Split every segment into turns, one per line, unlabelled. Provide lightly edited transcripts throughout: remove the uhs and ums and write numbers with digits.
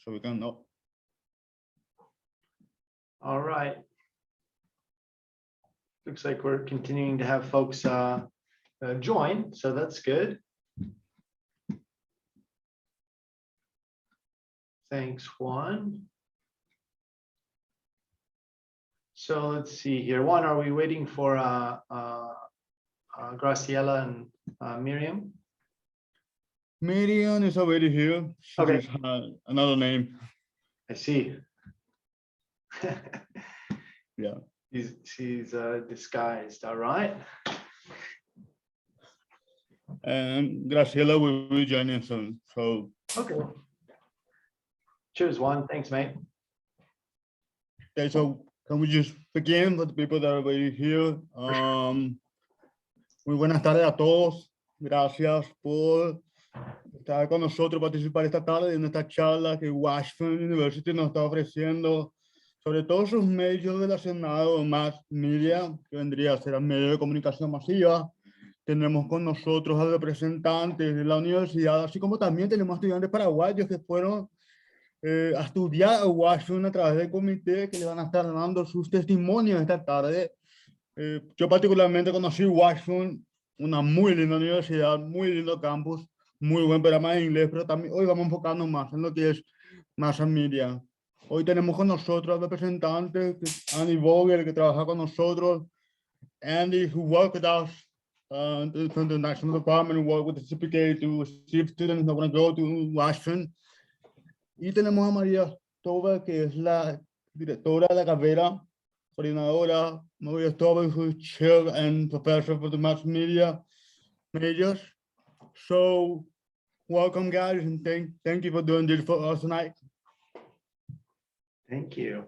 so we can know.
All right. Looks like we're continuing to have folks join, so that's good. Thanks, Juan. So let's see here. Juan, are we waiting for Graciela and Miriam?
Miriam is already here. She
Okay.
just had another name.
I see.
Yeah.
She's disguised. All right.
And Graciela will be joining soon. So
Okay. Cheers, Juan. Thanks, mate.
okay, so can we just begin with the people that are already here? Muy buenas tardes a todos. Gracias por estar con nosotros, participar esta tarde en esta charla que Washington University nos está ofreciendo sobre todos sus medios relacionados, más media, que vendría a ser el medio de comunicación masiva. Tenemos con nosotros a representantes de la universidad, así como también tenemos estudiantes paraguayos que fueron a estudiar a Washington a través del comité, que le van a estar dando sus testimonios esta tarde. Yo particularmente conocí Washington, una muy linda universidad, muy lindo campus, muy buen programa de inglés, pero también hoy vamos a enfocarnos más en lo que es masa media. Hoy tenemos con nosotros representantes, Andy Vogel, que trabaja con nosotros, Andy, who worked with us from the National Department, worked with the CPK to see if students that want to go to Washington. Y tenemos a María Stover, que es la directora de la carrera, coordinadora, María Stover, who is chair and professor for the mass media majors. So welcome, guys, and thank you for doing this for us tonight.
Thank you.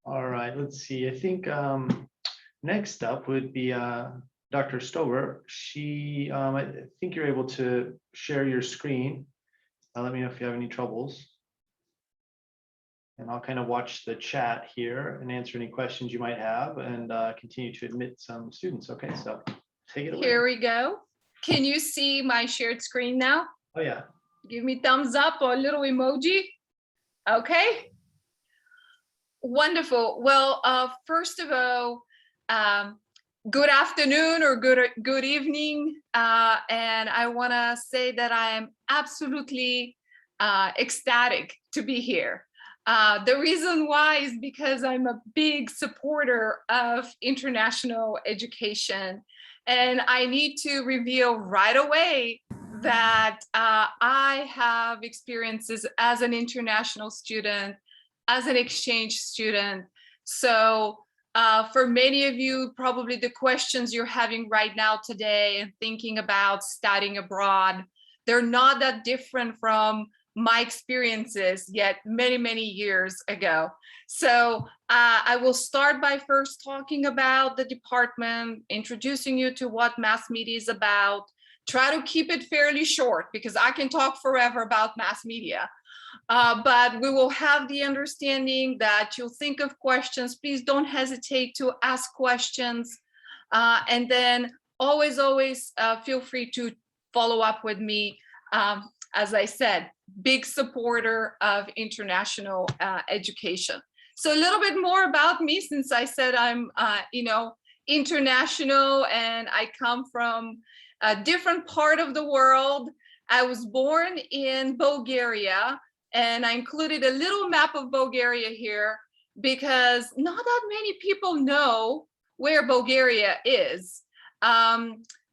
All right, let's see. I think next up would be Dr. Stover. She, I think you're able to share your screen. Let me know if you have any troubles. And I'll kind of watch the chat here and answer any questions you might have and continue to admit some students. Okay, so take it away.
Here we go. Can you see my shared screen now?
Oh, yeah.
Give me thumbs up or a little emoji. Okay. Wonderful. Well, first of all, good afternoon or good evening. And I want to say that I am absolutely ecstatic to be here. The reason why is because I'm a big supporter of international education. And I need to reveal right away that I have experiences as an international student, as an exchange student. So for many of you, probably the questions you're having right now today and thinking about studying abroad, they're not that different from my experiences yet many years ago. So I will start by first talking about the department, introducing you to what mass media is about. Try to keep it fairly short because I can talk forever about mass media. But we will have the understanding that you'll think of questions. Please don't hesitate to ask questions. And then always feel free to follow up with me. As I said, big supporter of international education. So a little bit more about me, since I said I'm, international and I come from a different part of the world. I was born in Bulgaria, and I included a little map of Bulgaria here because not that many people know where Bulgaria is.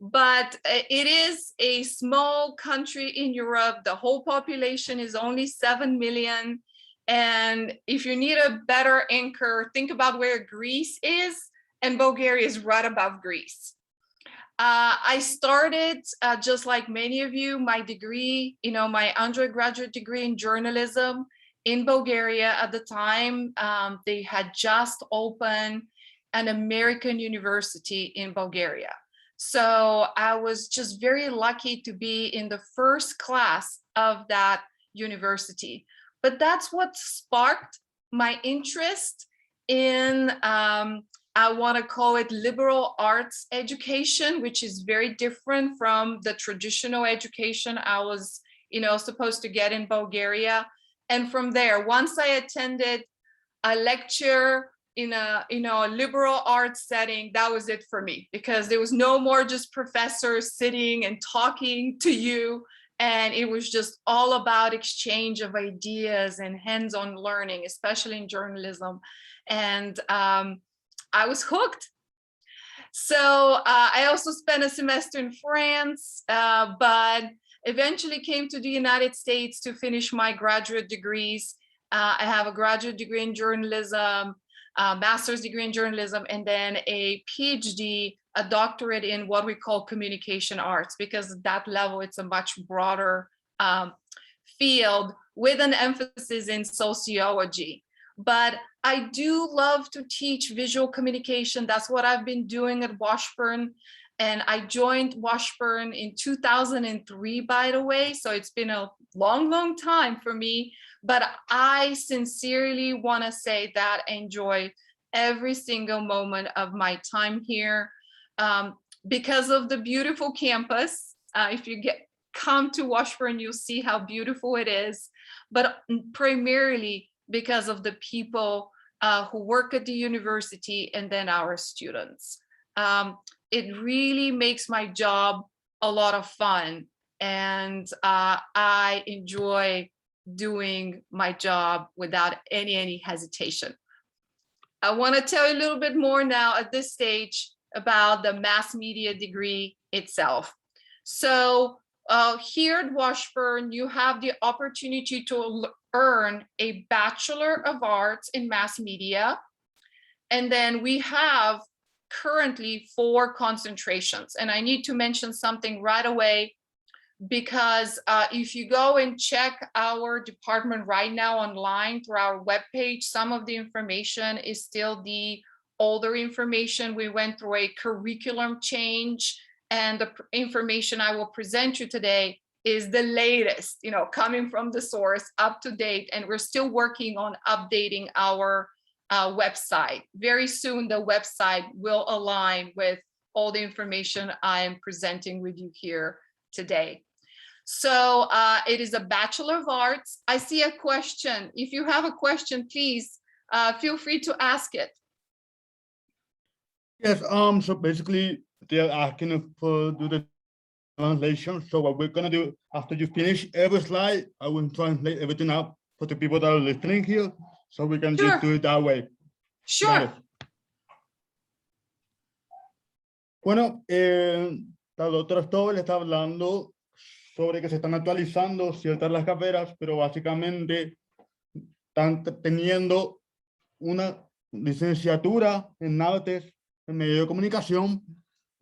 But it is a small country in Europe. The whole population is only 7 million. And if you need a better anchor, think about where Greece is, and Bulgaria is right above Greece. I started, just like many of you, my degree, my undergraduate degree in journalism in Bulgaria at the time. They had just opened an American university in Bulgaria. So I was just very lucky to be in the first class of that university. But that's what sparked my interest in, I want to call it liberal arts education, which is very different from the traditional education I was supposed to get in Bulgaria. And from there, once I attended a lecture in a liberal arts setting, that was it for me, because there was no more just professors sitting and talking to you. And it was just all about exchange of ideas and hands-on learning, especially in journalism. And I was hooked. So I also spent a semester in France, but eventually came to the United States to finish my graduate degrees. I have a graduate degree in journalism, a master's degree in journalism, and then a PhD, a doctorate in what we call communication arts, because at that level, it's a much broader field with an emphasis in sociology. But I do love to teach visual communication. That's what I've been doing at Washburn. And I joined Washburn in 2003, by the way. So it's been a long, long time for me. But I sincerely want to say that I enjoy every single moment of my time here because of the beautiful campus. If you come to Washburn, you'll see how beautiful it is. But primarily because of the people who work at the university and then our students. It really makes my job a lot of fun, and I enjoy doing my job without any hesitation. I want to tell you a little bit more now at this stage about the mass media degree itself. So here at Washburn, you have the opportunity to earn a Bachelor of Arts in Mass Media. And then we have currently 4 concentrations. And I need to mention something right away, because if you go and check our department right now online through our webpage, some of the information is still the older information. We went through a curriculum change, and the information I will present you today is the latest, coming from the source, up to date. And we're still working on updating our website. Very soon, the website will align with all the information I am presenting with you here today. So it is a Bachelor of Arts. I see a question. If you have a question, please feel free to ask it.
Yes, so basically they're asking us to do the translation. So what we're gonna do after you finish every slide, I will translate everything up for the people that are listening here, so we can just do it that way.
Sure.
Vale. Bueno, la doctora Stover está hablando sobre que se están actualizando ciertas las carreras, pero básicamente están teniendo una licenciatura en artes en medio de comunicación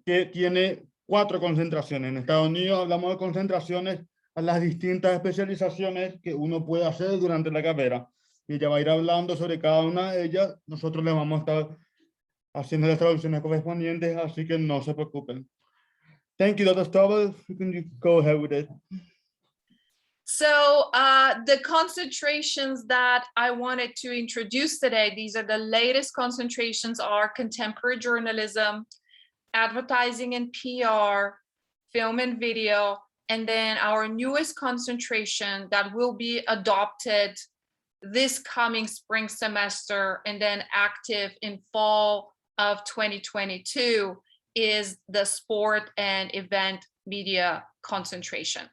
que tiene 4 concentraciones. En Estados Unidos hablamos de concentraciones a las distintas especializaciones que uno puede hacer durante la carrera. Y ella va a ir hablando sobre cada una de ellas. Nosotros les vamos a estar haciendo las traducciones correspondientes, así que no se preocupen. Thank you, Dr. Stover. You can just go ahead with it.
So the concentrations that I wanted to introduce today, these are the latest concentrations, are contemporary journalism, advertising and PR, film and video, and then our newest concentration that will be adopted this coming spring semester and then active in fall of 2022 is the sport and event media concentration.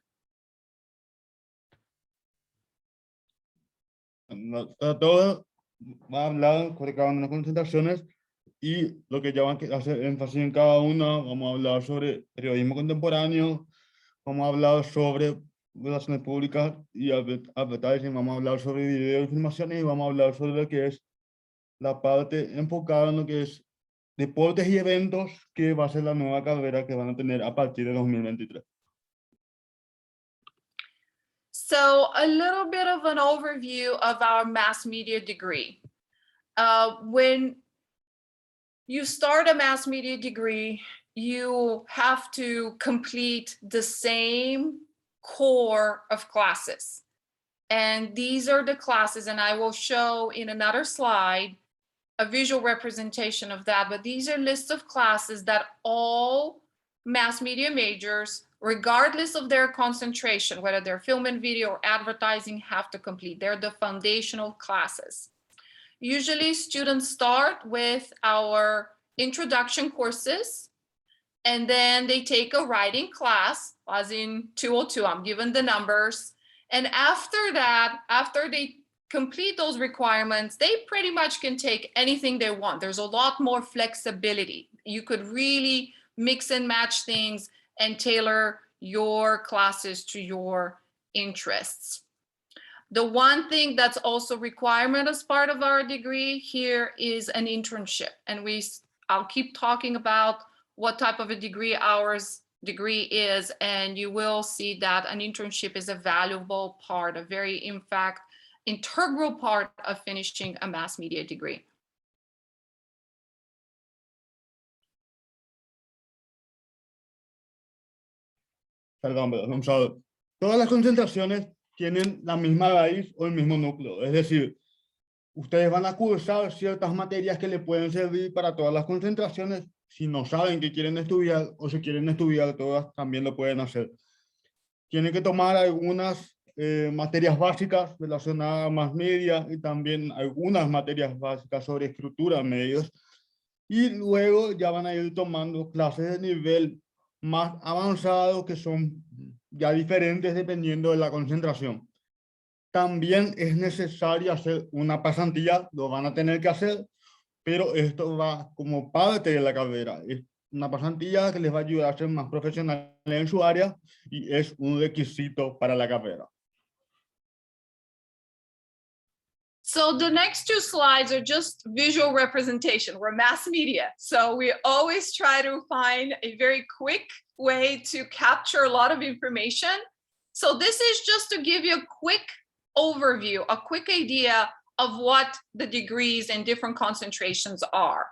Todo va a hablar sobre cada una de las concentraciones y lo que ya van a hacer énfasis en cada una. Vamos a hablar sobre periodismo contemporáneo, vamos a hablar sobre relaciones públicas y advertising, vamos a hablar sobre video y filmaciones y vamos a hablar sobre lo que es la parte enfocada en lo que es deportes y eventos, que va a ser la nueva carrera que van a tener a partir de 2023.
So a little bit of an overview of our mass media degree. When you start a mass media degree, you have to complete the same core of classes. And these are the classes, and I will show in another slide a visual representation of that, but these are lists of classes that all mass media majors regardless of their concentration, whether they're film and video or advertising, have to complete. They're the foundational classes. Usually students start with our introduction courses, and then they take a writing class, as in 202, I'm given the numbers. And after that, after they complete those requirements, they pretty much can take anything they want. There's a lot more flexibility. You could really mix and match things and tailor your classes to your interests. The one thing that's also requirement as part of our degree here is an internship. And I'll keep talking about what type of a degree ours degree is, and you will see that an internship is a valuable part, a very, in fact, integral part of finishing a mass media degree.
Perdón, vamos a ver. Todas las concentraciones tienen la misma raíz o el mismo núcleo. Es decir, ustedes van a cursar ciertas materias que le pueden servir para todas las concentraciones. Si no saben qué quieren estudiar o si quieren estudiar todas, también lo pueden hacer. Tienen que tomar algunas materias básicas relacionadas a más media y también algunas materias básicas sobre escritura de medios. Y luego ya van a ir tomando clases de nivel más avanzado que son ya diferentes dependiendo de la concentración. También es necesario hacer una pasantía, lo van a tener que hacer, pero esto va como parte de la carrera. Es una pasantía que les va a ayudar a ser más profesionales en su área y es un requisito para la carrera.
So the next two slides are just visual representation. We're mass media, so we always try to find a very quick way to capture a lot of information. So this is just to give you a quick overview, a quick idea of what the degrees and different concentrations are.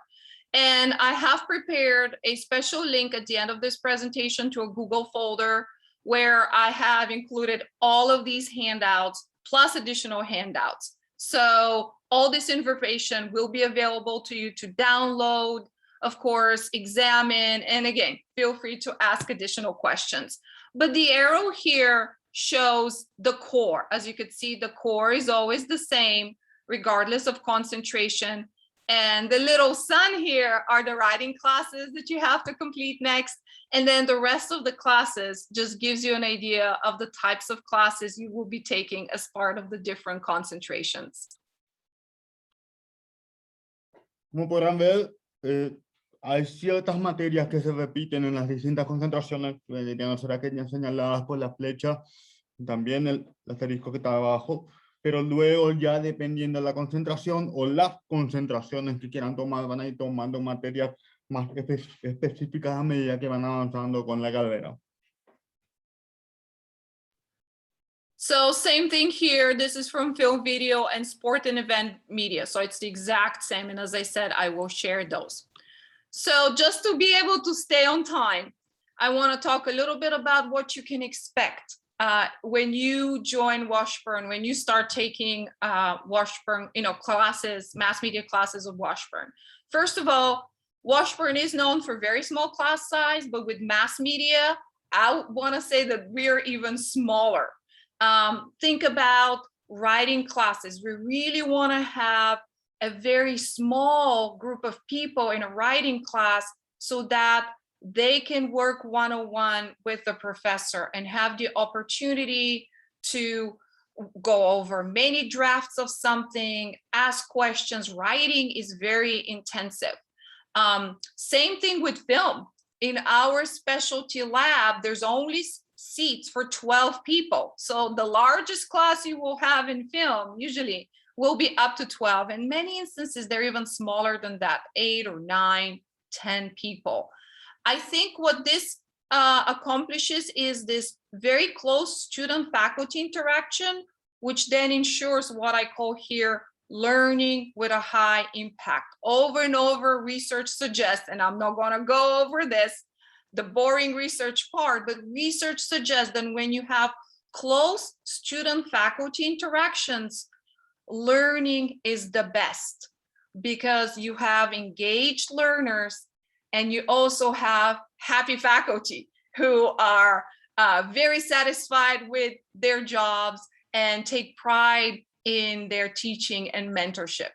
And I have prepared a special link at the end of this presentation to a Google folder where I have included all of these handouts plus additional handouts. So all this information will be available to you to download, of course, examine, and again, feel free to ask additional questions. But the arrow here shows the core. As you can see, the core is always the same, regardless of concentration. And the little sun here are the writing classes that you have to complete next. And then the rest of the classes just gives you an idea of the types of classes you will be taking as part of the different concentrations.
Como podrán ver, hay ciertas materias que se repiten en las distintas concentraciones, que deberían ser aquellas señaladas por la flecha, también el asterisco que está abajo, pero luego ya dependiendo de la concentración o las concentraciones que quieran tomar, van a ir tomando materias más específicas a medida que van avanzando con la carrera.
So same thing here. This is from film, video, and sport and event media. So it's the exact same. And as I said, I will share those. So just to be able to stay on time, I want to talk a little bit about what you can expect when you join Washburn, when you start taking Washburn, classes, mass media classes of Washburn. First of all, Washburn is known for very small class size, but with mass media, I want to say that we're even smaller. Think about writing classes. We really want to have a very small group of people in a writing class so that they can work one-on-one with the professor and have the opportunity to go over many drafts of something, ask questions. Writing is very intensive. Same thing with film. In our specialty lab, there's only seats for 12 people. So the largest class you will have in film usually will be up to 12. In many instances, they're even smaller than that, 8 or 9, 10 people. I think what this accomplishes is this very close student-faculty interaction, which then ensures what I call here learning with a high impact. Over and over, research suggests, and I'm not going to go over this, the boring research part, but research suggests that when you have close student-faculty interactions, learning is the best because you have engaged learners and you also have happy faculty who are very satisfied with their jobs and take pride in their teaching and mentorship.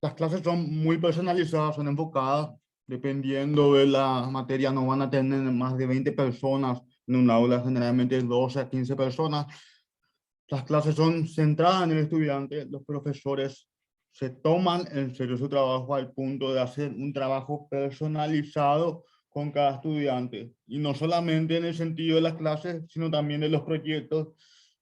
Las clases son muy personalizadas, son enfocadas, dependiendo de la materia, no van a tener más de 20 personas en un aula, generalmente 12 a 15 personas. Las clases son centradas en el estudiante, los profesores se toman en serio su trabajo al punto de hacer un trabajo personalizado con cada estudiante. Y no solamente en el sentido de las clases, sino también de los proyectos,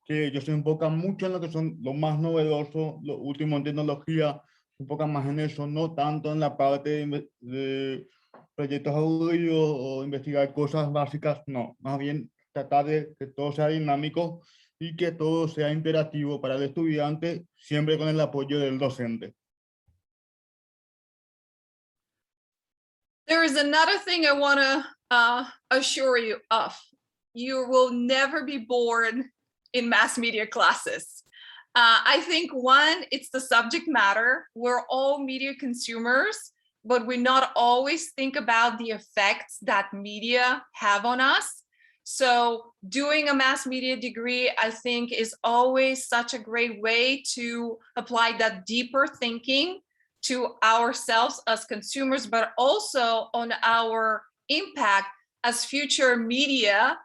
que ellos se enfocan mucho en lo que son lo más novedoso, lo último en tecnología, se enfocan más en eso, no tanto en la parte de proyectos audios o investigar cosas básicas, no, más bien tratar de que todo sea dinámico y que todo sea interactivo para el estudiante, siempre con el apoyo del docente.
There is another thing I want to assure you of. You will never be bored in mass media classes. I think one, it's the subject matter. We're all media consumers, but we not always think about the effects that media have on us. So doing a mass media degree, I think, is always such a great way to apply that deeper thinking to ourselves as consumers, but also on our impact as future media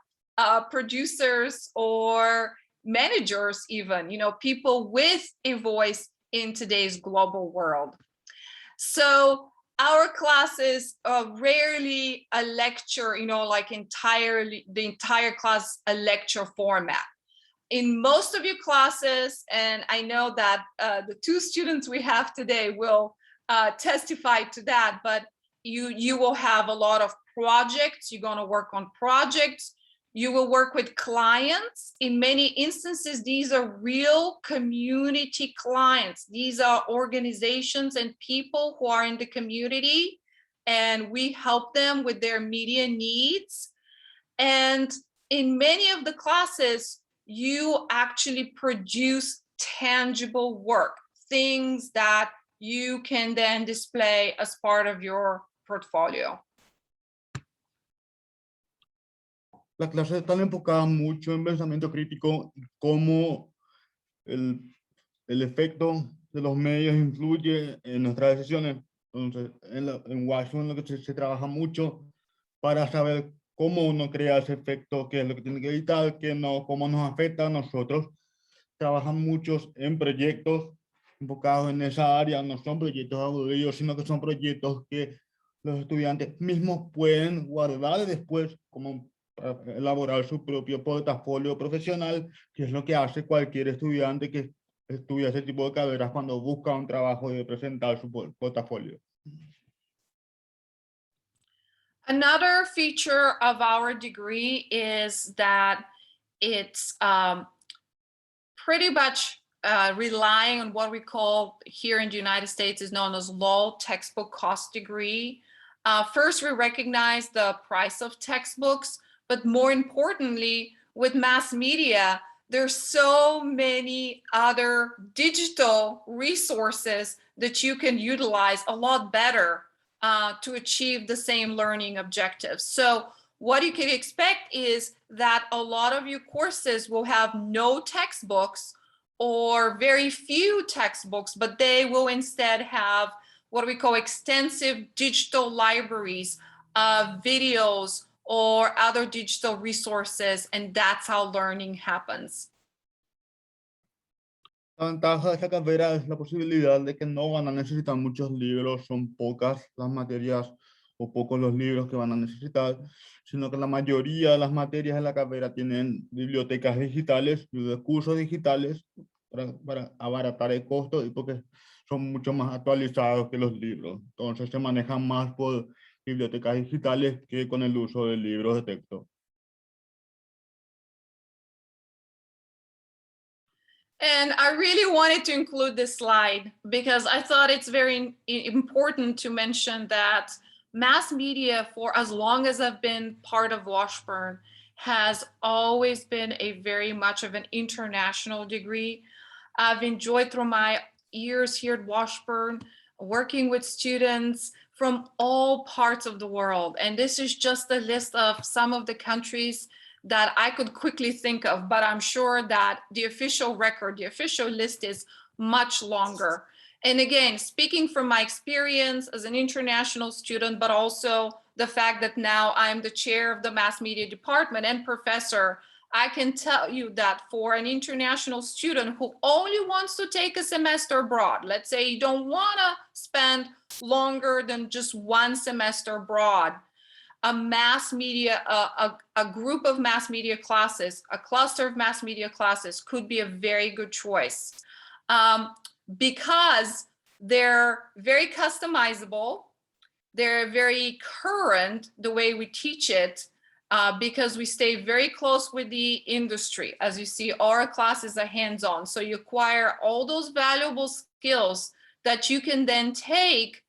producers or managers, even, people with a voice in today's global world. So our classes rarely a lecture, like the entire class a lecture format. In most of your classes, and I know that the two students we have today will testify to that, but you will have a lot of projects. You're going to work on projects. You will work with clients. In many instances, these are real community clients. These are organizations and people who are in the community, and we help them with their media needs. And in many of the classes, you actually produce tangible work, things that you can then display as part of your portfolio.
Las clases están enfocadas mucho en pensamiento crítico y cómo el efecto de los medios influye en nuestras decisiones. Entonces, en Washington lo que se trabaja mucho para saber cómo uno crea ese efecto, qué es lo que tiene que evitar, qué no, cómo nos afecta a nosotros. Trabajan muchos en proyectos enfocados en esa área, no son proyectos aburridos, sino que son proyectos que los estudiantes mismos pueden guardar después como para elaborar su propio portafolio profesional, que es lo que hace cualquier estudiante que estudia ese tipo de carreras cuando busca un trabajo de presentar su portafolio.
Another feature of our degree is that it's pretty much relying on what we call here in the United States is known as low textbook cost degree. First, we recognize the price of textbooks, but more importantly, with mass media, there's so many other digital resources that you can utilize a lot better to achieve the same learning objectives. So what you can expect is that a lot of your courses will have no textbooks or very few textbooks, but they will instead have what we call extensive digital libraries of videos or other digital resources, and that's how learning happens.
La ventaja de esta carrera es la posibilidad de que no van a necesitar muchos libros, son pocas las materias o pocos los libros que van a necesitar, sino que la mayoría de las materias de la carrera tienen bibliotecas digitales y recursos digitales para abaratar el costo y porque son mucho más actualizados que los libros. Entonces se manejan más por bibliotecas digitales que con el uso de libros de texto.
And I really wanted to include this slide because I thought it's very important to mention that mass media, for as long as I've been part of Washburn, has always been a very much of an international degree. I've enjoyed through my years here at Washburn working with students from all parts of the world. And this is just a list of some of the countries that I could quickly think of, but I'm sure that the official record, the official list is much longer. And again, speaking from my experience as an international student, but also the fact that now I'm the chair of the mass media department and professor, I can tell you that for an international student who only wants to take a semester abroad, let's say you don't want to spend longer than just one semester abroad, a mass media, a group of mass media classes, a cluster of mass media classes could be a very good choice. Because they're very customizable, they're very current the way we teach it, because we stay very close with the industry. As you see, our classes are hands-on, so you acquire all those valuable skills that you can then take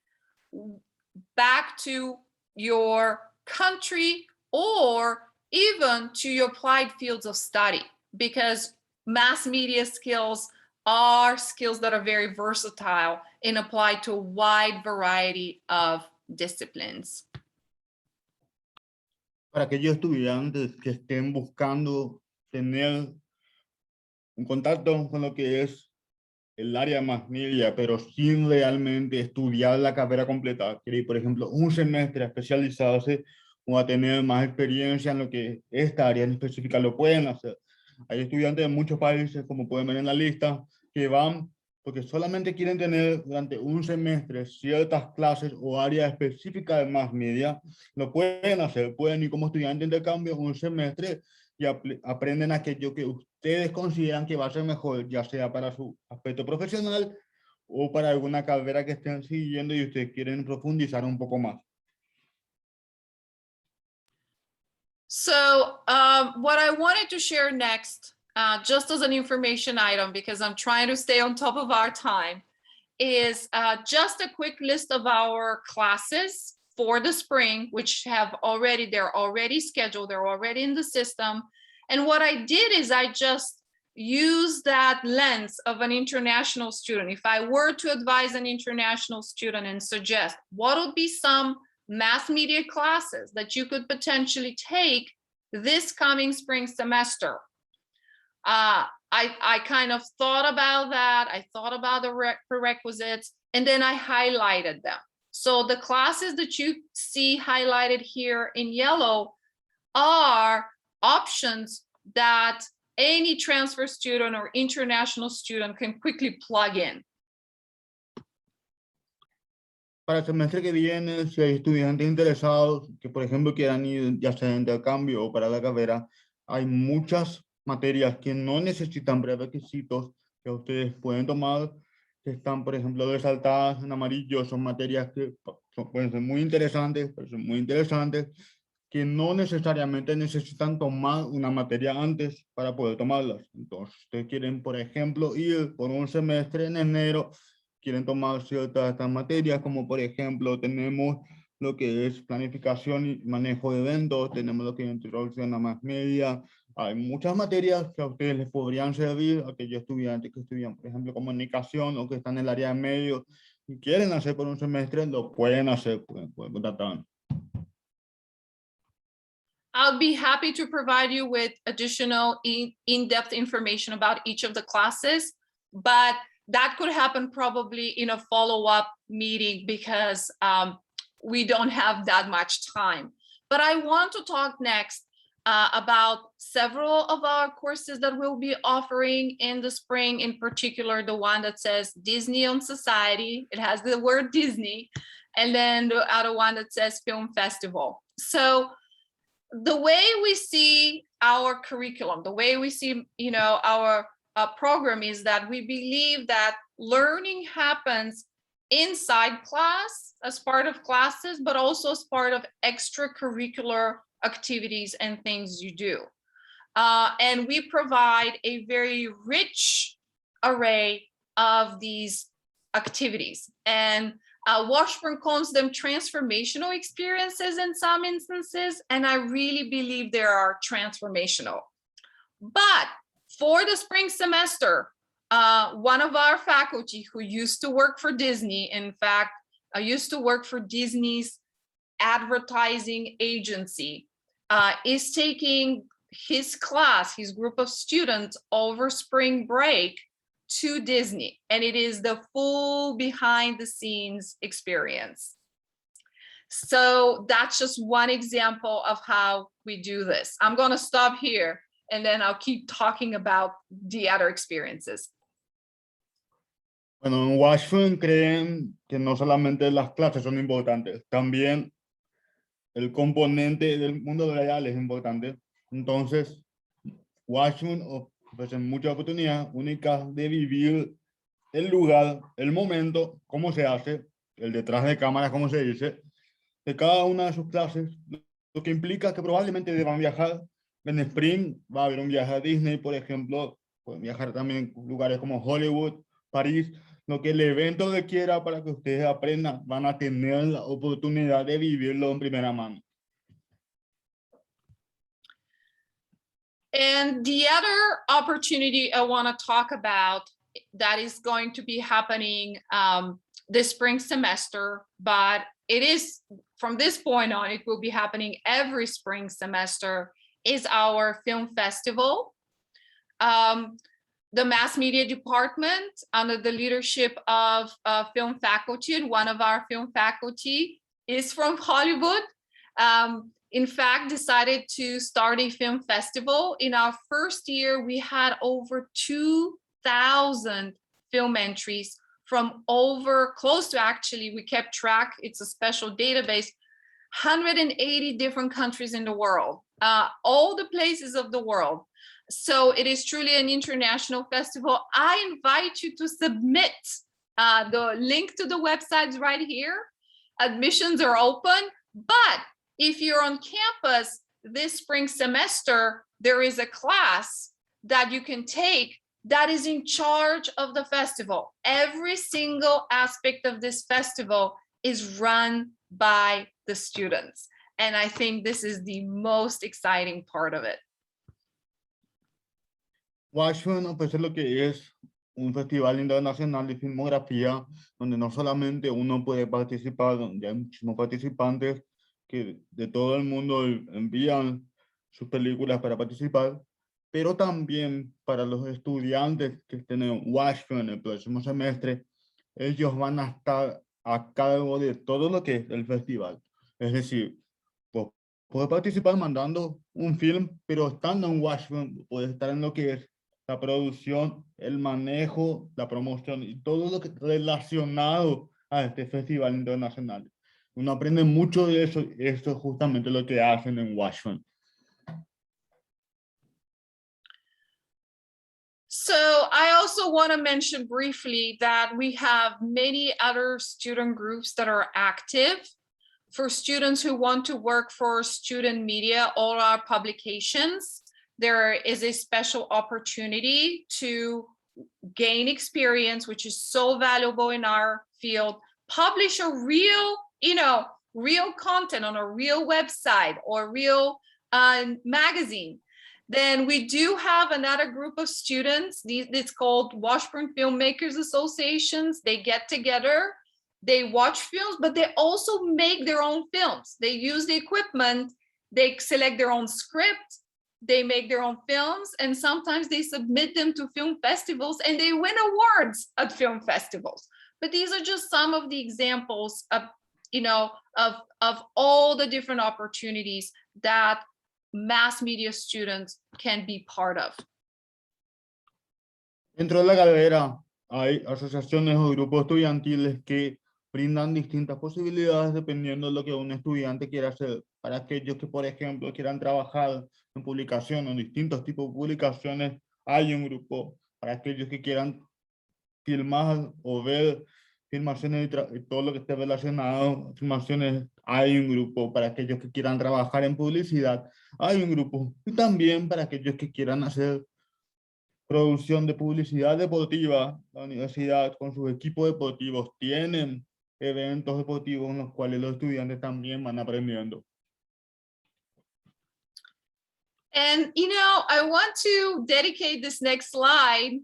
back to your country or even to your applied fields of study, because mass media skills are skills that are very versatile and apply to a wide variety of disciplines.
Para aquellos estudiantes que estén buscando tener un contacto con lo que es el área de mass media, pero sin realmente estudiar la carrera completa, quiere ir, por ejemplo, un semestre a especializarse o a tener más experiencia en lo que esta área en específica, lo pueden hacer. Hay estudiantes de muchos países, como pueden ver en la lista, que van porque solamente quieren tener durante un semestre ciertas clases o áreas específicas de mass media. Lo pueden hacer, pueden ir como estudiantes de intercambio un semestre y aprenden aquello que ustedes consideran que va a ser mejor, ya sea para su aspecto profesional o para alguna carrera que estén siguiendo y ustedes quieren profundizar un poco más.
So what I wanted to share next, just as an information item, because I'm trying to stay on top of our time, is just a quick list of our classes for the spring, which they're already scheduled, they're already in the system. And what I did is I just used that lens of an international student. If I were to advise an international student and suggest what would be some mass media classes that you could potentially take this coming spring semester, I kind of thought about that. I thought about the prerequisites, and then I highlighted them. So the classes that you see highlighted here in yellow are options that any transfer student or international student can quickly plug in.
Para el semestre que viene, si hay estudiantes interesados que, por ejemplo, quieran ir ya sea de intercambio o para la carrera, hay muchas materias que no necesitan prerequisitos que ustedes pueden tomar, que están, por ejemplo, resaltadas en amarillo. Son materias que pueden ser muy interesantes, que no necesariamente necesitan tomar una materia antes para poder tomarlas. Entonces, ustedes quieren, por ejemplo, ir por un semestre en enero, quieren tomar ciertas de estas materias, como por ejemplo tenemos lo que es planificación y manejo de eventos, tenemos lo que es introducción a mass media. Hay muchas materias que a ustedes les podrían servir, a aquellos estudiantes que estudian, por ejemplo, comunicación o que están en el área de medios y quieren hacer por un semestre, lo pueden hacer, pueden contactar.
I'll be happy to provide you with additional in-depth information about each of the classes, but that could happen probably in a follow-up meeting because we don't have that much time. But I want to talk next about several of our courses that we'll be offering in the spring, in particular, the one that says Disney on Society. It has the word Disney, and then the other one that says Film Festival. So the way we see our curriculum, the way we see, our program is that we believe that learning happens inside class as part of classes, but also as part of extracurricular activities and things you do. And we provide a very rich array of these activities. And Washburn calls them transformational experiences in some instances, and I really believe they are transformational. But for the spring semester, one of our faculty who used to work for Disney, in fact, I used to work for Disney's advertising agency, is taking his class, his group of students over spring break to Disney. And it is the full behind the scenes experience. So that's just one example of how we do this. I'm going to stop here and then I'll keep talking about the other experiences.
Bueno, en Washington creen que no solamente las clases son importantes, también el componente del mundo real es importante. Entonces, Washington ofrece muchas oportunidades únicas de vivir el lugar, el momento, cómo se hace, el detrás de cámaras, como se dice, de cada una de sus clases, lo que implica que probablemente deban viajar. En Spring va a haber un viaje a Disney, por ejemplo, pueden viajar también a lugares como Hollywood, París, lo que el evento requiera para que ustedes aprendan, van a tener la oportunidad de vivirlo en primera mano.
And the other opportunity I want to talk about that is going to be happening this spring semester, but it is from this point on, it will be happening every spring semester, is our film festival. The mass media department, under the leadership of film faculty, and one of our film faculty is from Hollywood, in fact, decided to start a film festival. In our first year, we had over 2,000 film entries from over, close to, actually, we kept track, it's a special database, 180 different countries in the world, all the places of the world. So it is truly an international festival. I invite you to submit. The link to the website is right here. Admissions are open, but if you're on campus this spring semester, there is a class that you can take that is in charge of the festival. Every single aspect of this festival is run by the students. And I think this is the most exciting part of it.
Washington ofrece lo que es un festival internacional de filmografía, donde no solamente uno puede participar, donde hay muchísimos participantes que de todo el mundo envían sus películas para participar, pero también para los estudiantes que estén en Washington el próximo semestre, ellos van a estar a cargo de todo lo que es el festival. Es decir, puedes participar mandando un film, pero estando en Washington, puedes estar en lo que es la producción, el manejo, la promoción y todo lo que es relacionado a este festival internacional. Uno aprende mucho de eso, y esto es justamente lo que hacen en Washington.
So I also want to mention briefly that we have many other student groups that are active. For students who want to work for student media, all our publications, there is a special opportunity to gain experience, which is so valuable in our field, publish a real, real content on a real website or real magazine. Then we do have another group of students. It's called Washburn Filmmakers Associations. They get together, they watch films, but they also make their own films. They use the equipment, they select their own script, they make their own films, and sometimes they submit them to film festivals and they win awards at film festivals. But these are just some of the examples of, of all the different opportunities that mass media students can be part of.
Dentro de la carrera hay asociaciones o grupos estudiantiles que brindan distintas posibilidades dependiendo de lo que un estudiante quiera hacer. Para aquellos que, por ejemplo, quieran trabajar en publicación o en distintos tipos de publicaciones, hay un grupo. Para aquellos que quieran filmar o ver filmaciones y todo lo que esté relacionado a filmaciones, hay un grupo. Para aquellos que quieran trabajar en publicidad, hay un grupo. Y también para aquellos que quieran hacer producción de publicidad deportiva, la universidad con sus equipos deportivos tienen eventos deportivos en los cuales los estudiantes también van aprendiendo.
And, I want to dedicate this next slide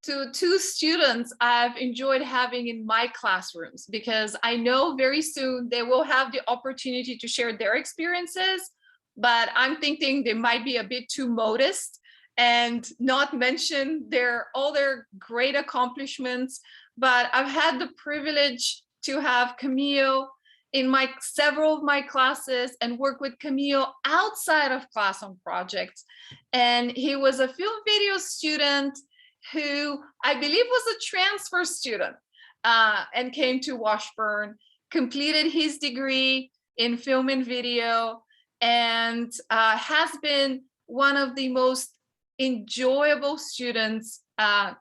to two students I've enjoyed having in my classrooms, because I know very soon they will have the opportunity to share their experiences, but I'm thinking they might be a bit too modest and not mention all their great accomplishments. But I've had the privilege to have Camille in several of my classes and work with Camille outside of class on projects. And he was a film video student who I believe was a transfer student and came to Washburn, completed his degree in film and video, and has been one of the most enjoyable students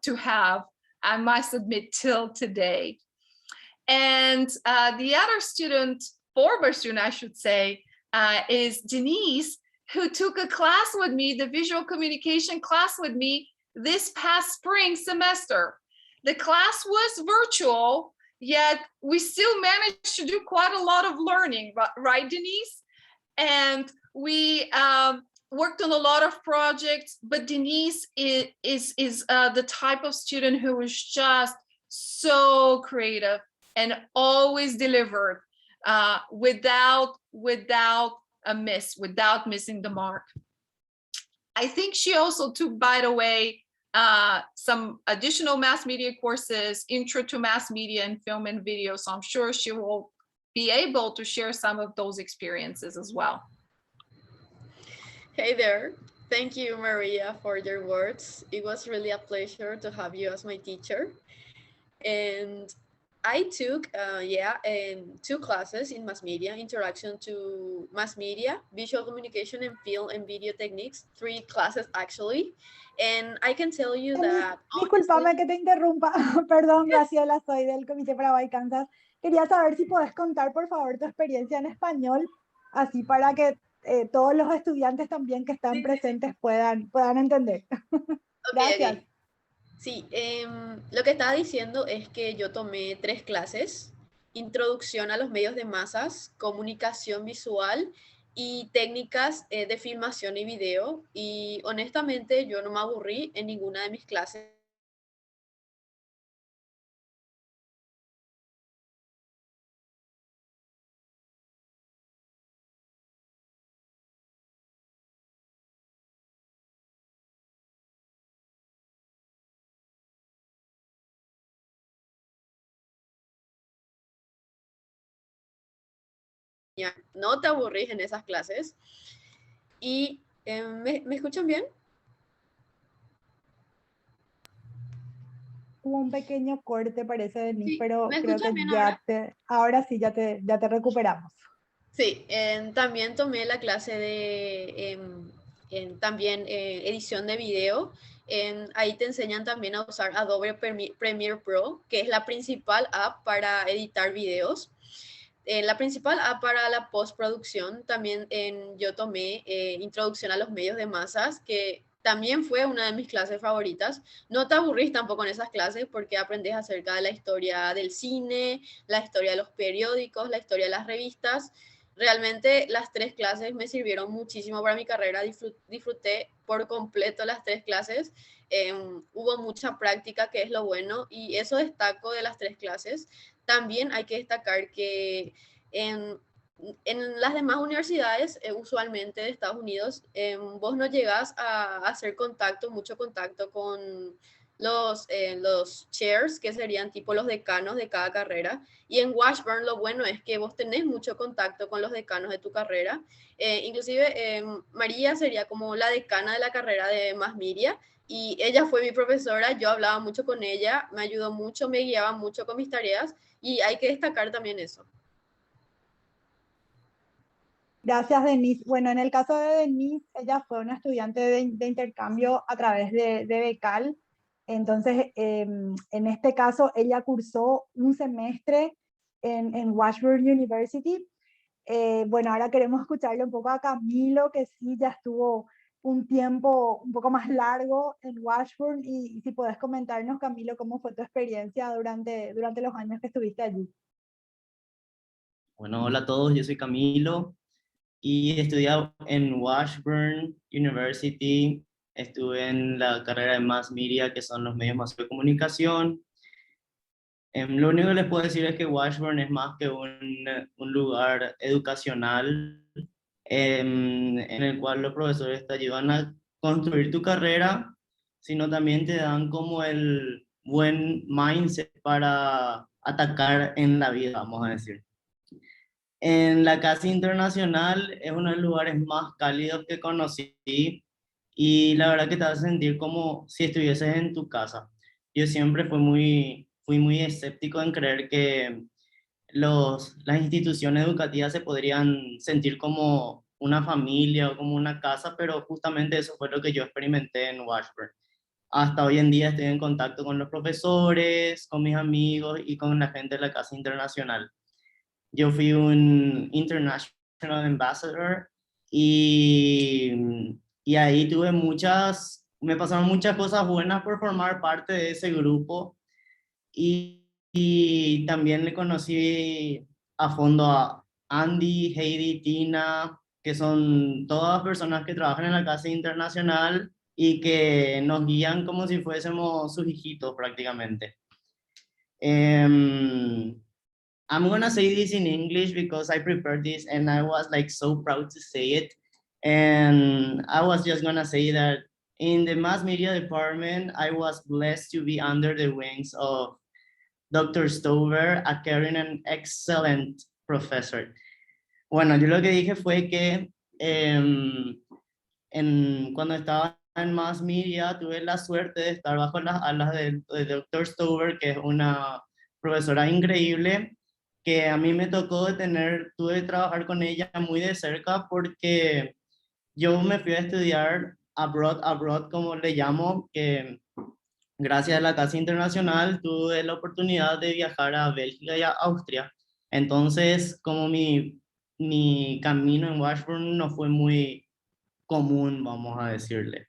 to have, I must admit, till today. And the other student, former student, I should say, is Denise, who took a class with me, the visual communication class with me this past spring semester. The class was virtual, yet we still managed to do quite a lot of learning, right, Denise? And we worked on a lot of projects, but Denise is the type of student who is just so creative and always delivered without a miss, without missing the mark. I think she also took, by the way, some additional mass media courses, intro to mass media and film and video. So I'm sure she will be able to share some of those experiences as well.
Hey there. Thank you, Maria, for your words. It was really a pleasure to have you as my teacher. And I took, 2 classes in mass media, introduction to mass media, visual communication, and film and video techniques, 3 classes actually. And I can tell you that...
Disculpame que te interrumpa, perdón, Graciela, soy del Comité Paraguay Kansas. Quería saber si podés contar, por favor, tu experiencia en español, así para que todos los estudiantes también que están presentes puedan entender. Gracias.
Okay. Sí, lo que estaba diciendo es que yo tomé 3 clases: introducción a los medios de masas, comunicación visual y técnicas de filmación y video. Y honestamente yo no me aburrí en ninguna de mis clases. No te aburrís en esas clases. Y ¿me escuchan bien?
Hubo un pequeño corte, parece, Denise,
Sí,
pero
¿me
creo que
escuchan bien
ya
ahora?
ahora sí, ya te recuperamos.
Sí, también tomé la clase de también edición de video. Ahí te enseñan también a usar Adobe Premiere Pro, que es la principal app para editar videos. La principal app para la postproducción. También yo tomé introducción a los medios de masas, que también fue una de mis clases favoritas. No te aburrís tampoco en esas clases porque aprendes acerca de la historia del cine, la historia de los periódicos, la historia de las revistas. Realmente las 3 clases me sirvieron muchísimo para mi carrera. Disfruté por completo las 3 clases. Hubo mucha práctica, que es lo bueno, y eso destaco de las 3 clases. También hay que destacar que en las demás universidades, usualmente de Estados Unidos, vos no llegás a hacer mucho contacto con los chairs, que serían tipo los decanos de cada carrera. Y en Washburn lo bueno es que vos tenés mucho contacto con los decanos de tu carrera. Inclusive María sería como la decana de la carrera de Mass Media, y ella fue mi profesora. Yo hablaba mucho con ella, me ayudó mucho, me guiaba mucho con mis tareas, y hay que destacar también eso.
Gracias, Denise. Bueno, en el caso de Denise, ella fue una estudiante de intercambio a través de Becal. Entonces, en este caso, ella cursó un semestre en Washburn University. Bueno, ahora queremos escucharle un poco a Camilo, que sí ya estuvo un tiempo un poco más largo en Washburn, y si podés comentarnos, Camilo, cómo fue tu experiencia durante los años que estuviste allí.
Bueno, hola a todos, yo soy Camilo y he estudiado en Washburn University estuve en la carrera de Mass Media, que son los medios masivos de comunicación. Lo único que les puedo decir es que Washburn es más que un lugar educacional en el cual los profesores te ayudan a construir tu carrera, sino también te dan como el buen mindset para atacar en la vida, vamos a decir. En la Casa Internacional es uno de los lugares más cálidos que conocí y la verdad que te hace sentir como si estuvieses en tu casa. Yo siempre fui muy escéptico en creer que las instituciones educativas se podrían sentir como una familia o como una casa, pero justamente eso fue lo que yo experimenté en Washburn. Hasta hoy en día estoy en contacto con los profesores, con mis amigos y con la gente de la Casa Internacional. Yo fui un International Ambassador y ahí me pasaron muchas cosas buenas por formar parte de ese grupo y también le conocí a fondo a Andy, Heidi, Tina, que son todas personas que trabajan en la Casa Internacional y que nos guían como si fuésemos sus hijitos prácticamente. I'm gonna say this in English because I prepared this and I was like so proud to say it. And I was just gonna say that in the mass media department, I was blessed to be under the wings of Dr. Stover, a caring and excellent professor. Bueno, yo lo que dije fue que cuando estaba en mass media tuve la suerte de estar bajo las alas de Dr. Stover, que es una profesora increíble, que a mí me tocó tuve que trabajar con ella muy de cerca porque yo me fui a estudiar abroad como le llamo, que gracias a la Casa Internacional tuve la oportunidad de viajar a Bélgica y a Austria. Entonces, como mi camino en Washburn no fue muy común, vamos a decirle.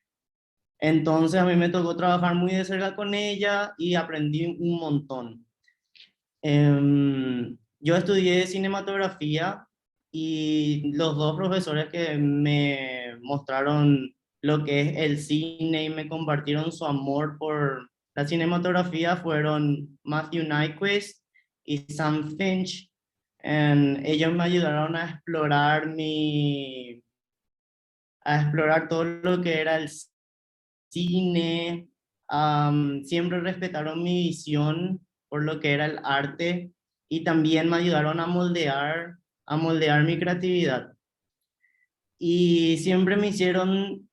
Entonces, a mí me tocó trabajar muy de cerca con ella y aprendí un montón. Yo estudié cinematografía y los dos profesores que me mostraron lo que es el cine y me compartieron su amor por la cinematografía fueron Matthew Nyquist y Sam Finch. Ellos me ayudaron a explorar todo lo que era el cine. Siempre respetaron mi visión por lo que era el arte y también me ayudaron a moldear mi creatividad. Y siempre me hicieron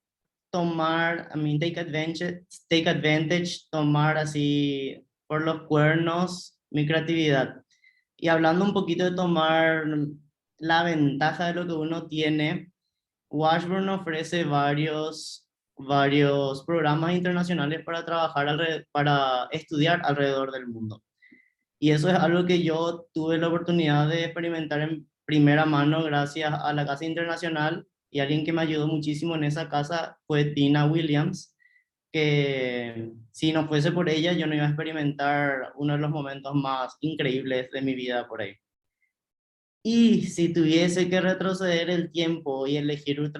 take advantage, tomar así por los cuernos mi creatividad. Y hablando un poquito de tomar la ventaja de lo que uno tiene, Washburn ofrece varios programas internacionales para para estudiar alrededor del mundo. Y eso es algo que yo tuve la oportunidad de experimentar en primera mano gracias a la Casa Internacional, y alguien que me ayudó muchísimo en esa casa fue Tina Williams, que si no fuese por ella yo no iba a experimentar uno de los momentos más increíbles de mi vida por ahí. Y si tuviese que retroceder el tiempo y elegir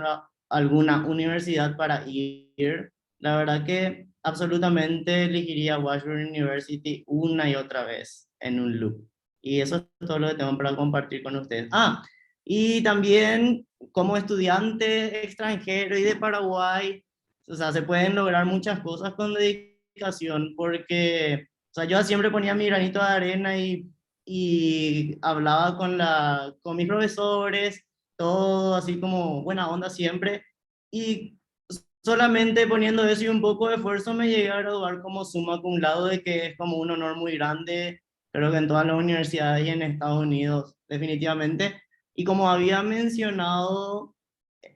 alguna universidad para ir, la verdad que absolutamente elegiría Washburn University una y otra vez en un loop. Y eso es todo lo que tengo para compartir con ustedes. Y también como estudiante extranjero y de Paraguay, o sea, se pueden lograr muchas cosas con dedicación porque, o sea, yo siempre ponía mi granito de arena y hablaba con mis profesores, todo así como buena onda siempre, y solamente poniendo eso y un poco de esfuerzo me llegué a graduar como summa cum laude, que es como un honor muy grande, creo que en todas las universidades y en Estados Unidos, definitivamente. Y como había mencionado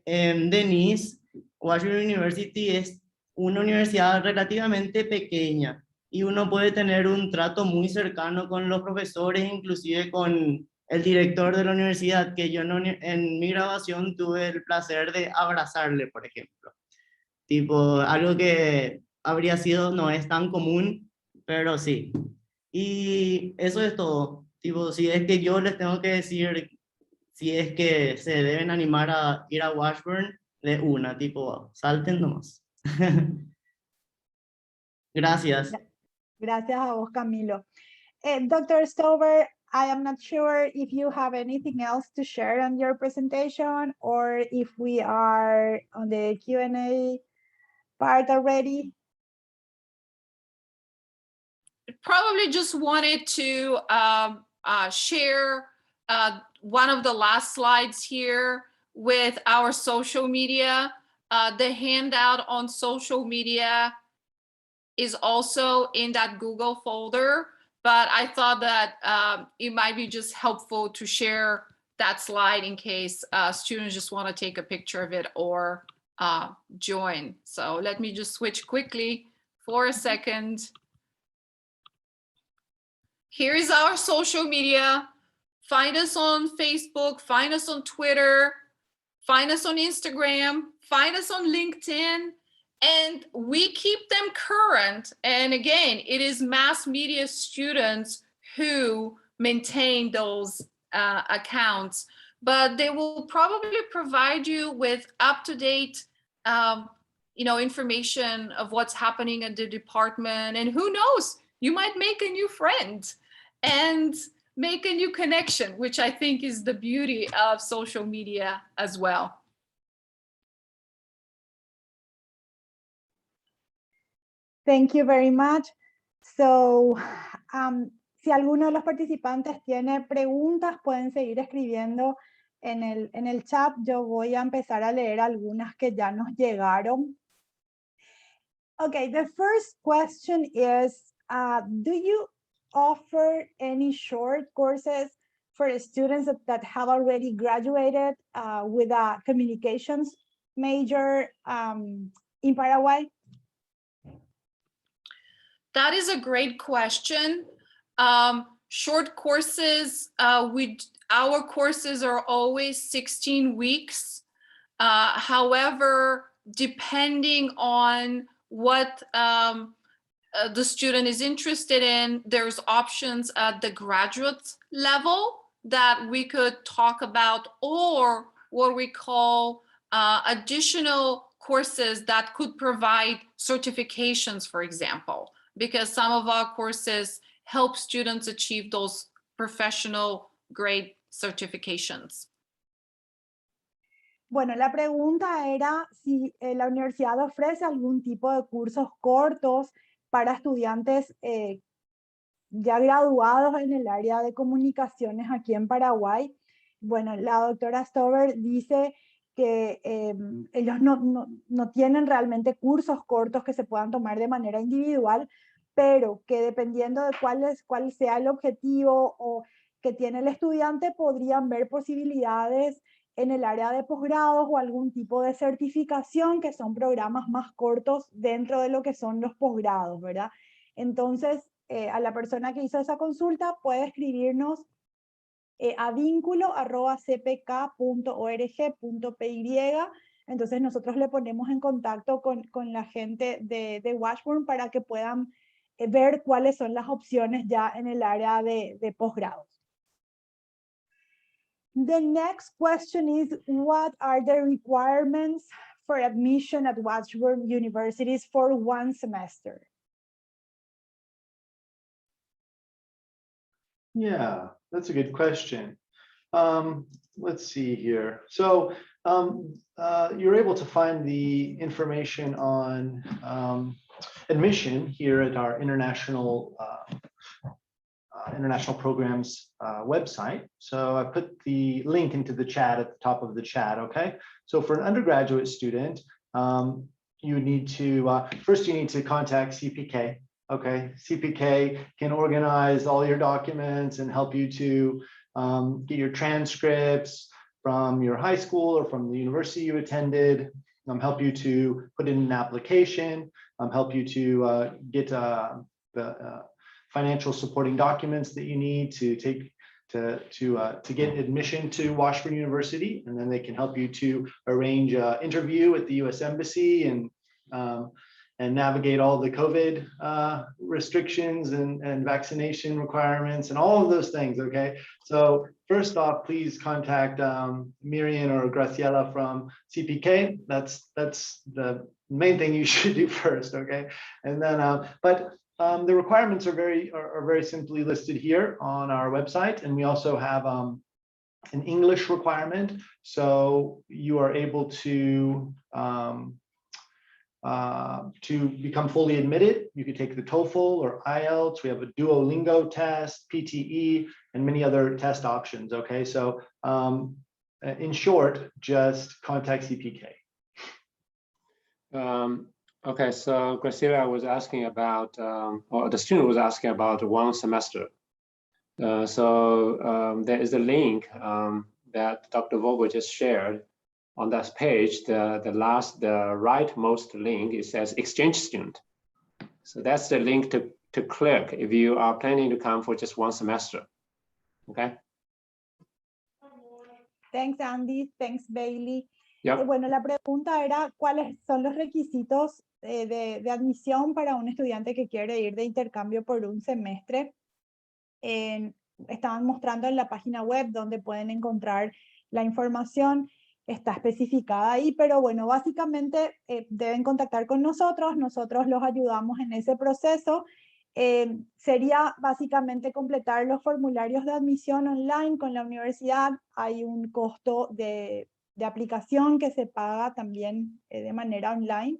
Denise, Washington University es una universidad relativamente pequeña y uno puede tener un trato muy cercano con los profesores, inclusive con el director de la universidad, que yo no, en mi grabación tuve el placer de abrazarle, por ejemplo. Tipo, algo que habría sido, no es tan común, pero sí. Y eso es todo. Tipo, si es que yo les tengo que decir, si es que se deben animar a ir a Washburn, de una, tipo, salten nomás. Gracias.
Gracias a vos, Camilo. Dr. Stover, I am not sure if you have anything else to share on your presentation or if we are on the Q&A part already.
Probably just wanted to share one of the last slides here with our social media. The handout on social media is also in that Google folder, but I thought that it might be just helpful to share that slide in case students just want to take a picture of it or join. So let me just switch quickly for a second. Here is our social media. Find us on Facebook, find us on Twitter, find us on Instagram, find us on LinkedIn, and we keep them current. And again, it is mass media students who maintain those accounts, but they will probably provide you with up-to-date information of what's happening at the department. And who knows, you might make a new friend and make a new connection, which I think is the beauty of social media as well.
Thank you very much. So, si alguno de los participantes tiene preguntas, pueden seguir escribiendo en el chat. Yo voy a empezar a leer algunas que ya nos llegaron. Okay, the first question is, do you offer any short courses for students that have already graduated with a communications major in Paraguay?
That is a great question. Short courses, our courses are always 16 weeks. However, depending on what the student is interested in, there's options at the graduate level that we could talk about, or what we call additional courses that could provide certifications, for example, because some of our courses help students achieve those professional grade certifications.
Bueno, la pregunta era si la universidad ofrece algún tipo de cursos cortos para estudiantes ya graduados en el área de comunicaciones aquí en Paraguay. Bueno, la doctora Stover dice que ellos no tienen realmente cursos cortos que se puedan tomar de manera individual, pero que dependiendo de cuál sea el objetivo o que tiene el estudiante, podrían ver posibilidades en el área de posgrados o algún tipo de certificación, que son programas más cortos dentro de lo que son los posgrados, ¿verdad? Entonces, a la persona que hizo esa consulta puede escribirnos a vínculo@cpk.org.py. Entonces nosotros le ponemos en contacto con la gente de Washburn para que puedan ver cuáles son las opciones ya en el área de posgrados. The next question is, what are the requirements for admission at Washburn universities for one semester?
Yeah, that's a good question. Let's see here. So you're able to find the information on admission here at our international programs website. So I put the link into the chat at the top of the chat. Okay. So for an undergraduate student, you need to first you need to contact CPK. Okay, CPK can organize all your documents and help you to get your transcripts from your high school or from the university you attended, help you to put in an application, help you to get the financial supporting documents that you need to get admission to Washburn University, and then they can help you to arrange an interview at the U.S. Embassy and and navigate all the COVID restrictions and vaccination requirements and all of those things, okay? So first off, please contact Miriam or Graciela from CPK. That's the main thing you should do first, okay? And then, the requirements are very simply listed here on our website, and we also have an English requirement, so you are able to become fully admitted. You could take the TOEFL or IELTS. We have a Duolingo test, PTE, and many other test options. Okay, so in short, just contact CPK.
Okay, so Graciela was asking about, or the student was asking about 1 semester. There is a link that Dr. Vogel just shared on that page. The rightmost link, it says exchange student. So that's the link to click if you are planning to come for just 1 semester. Okay.
Thanks, Andy. Thanks, Bailey.
Yep.
Bueno, la pregunta era cuáles son los requisitos de admisión para un estudiante que quiere ir de intercambio por un semestre. Estaban mostrando en la página web donde pueden encontrar la información, está especificada ahí, pero bueno, básicamente deben contactar con nosotros los ayudamos en ese proceso. Sería básicamente completar los formularios de admisión online con la universidad. Hay un costo de aplicación que se paga también de manera online.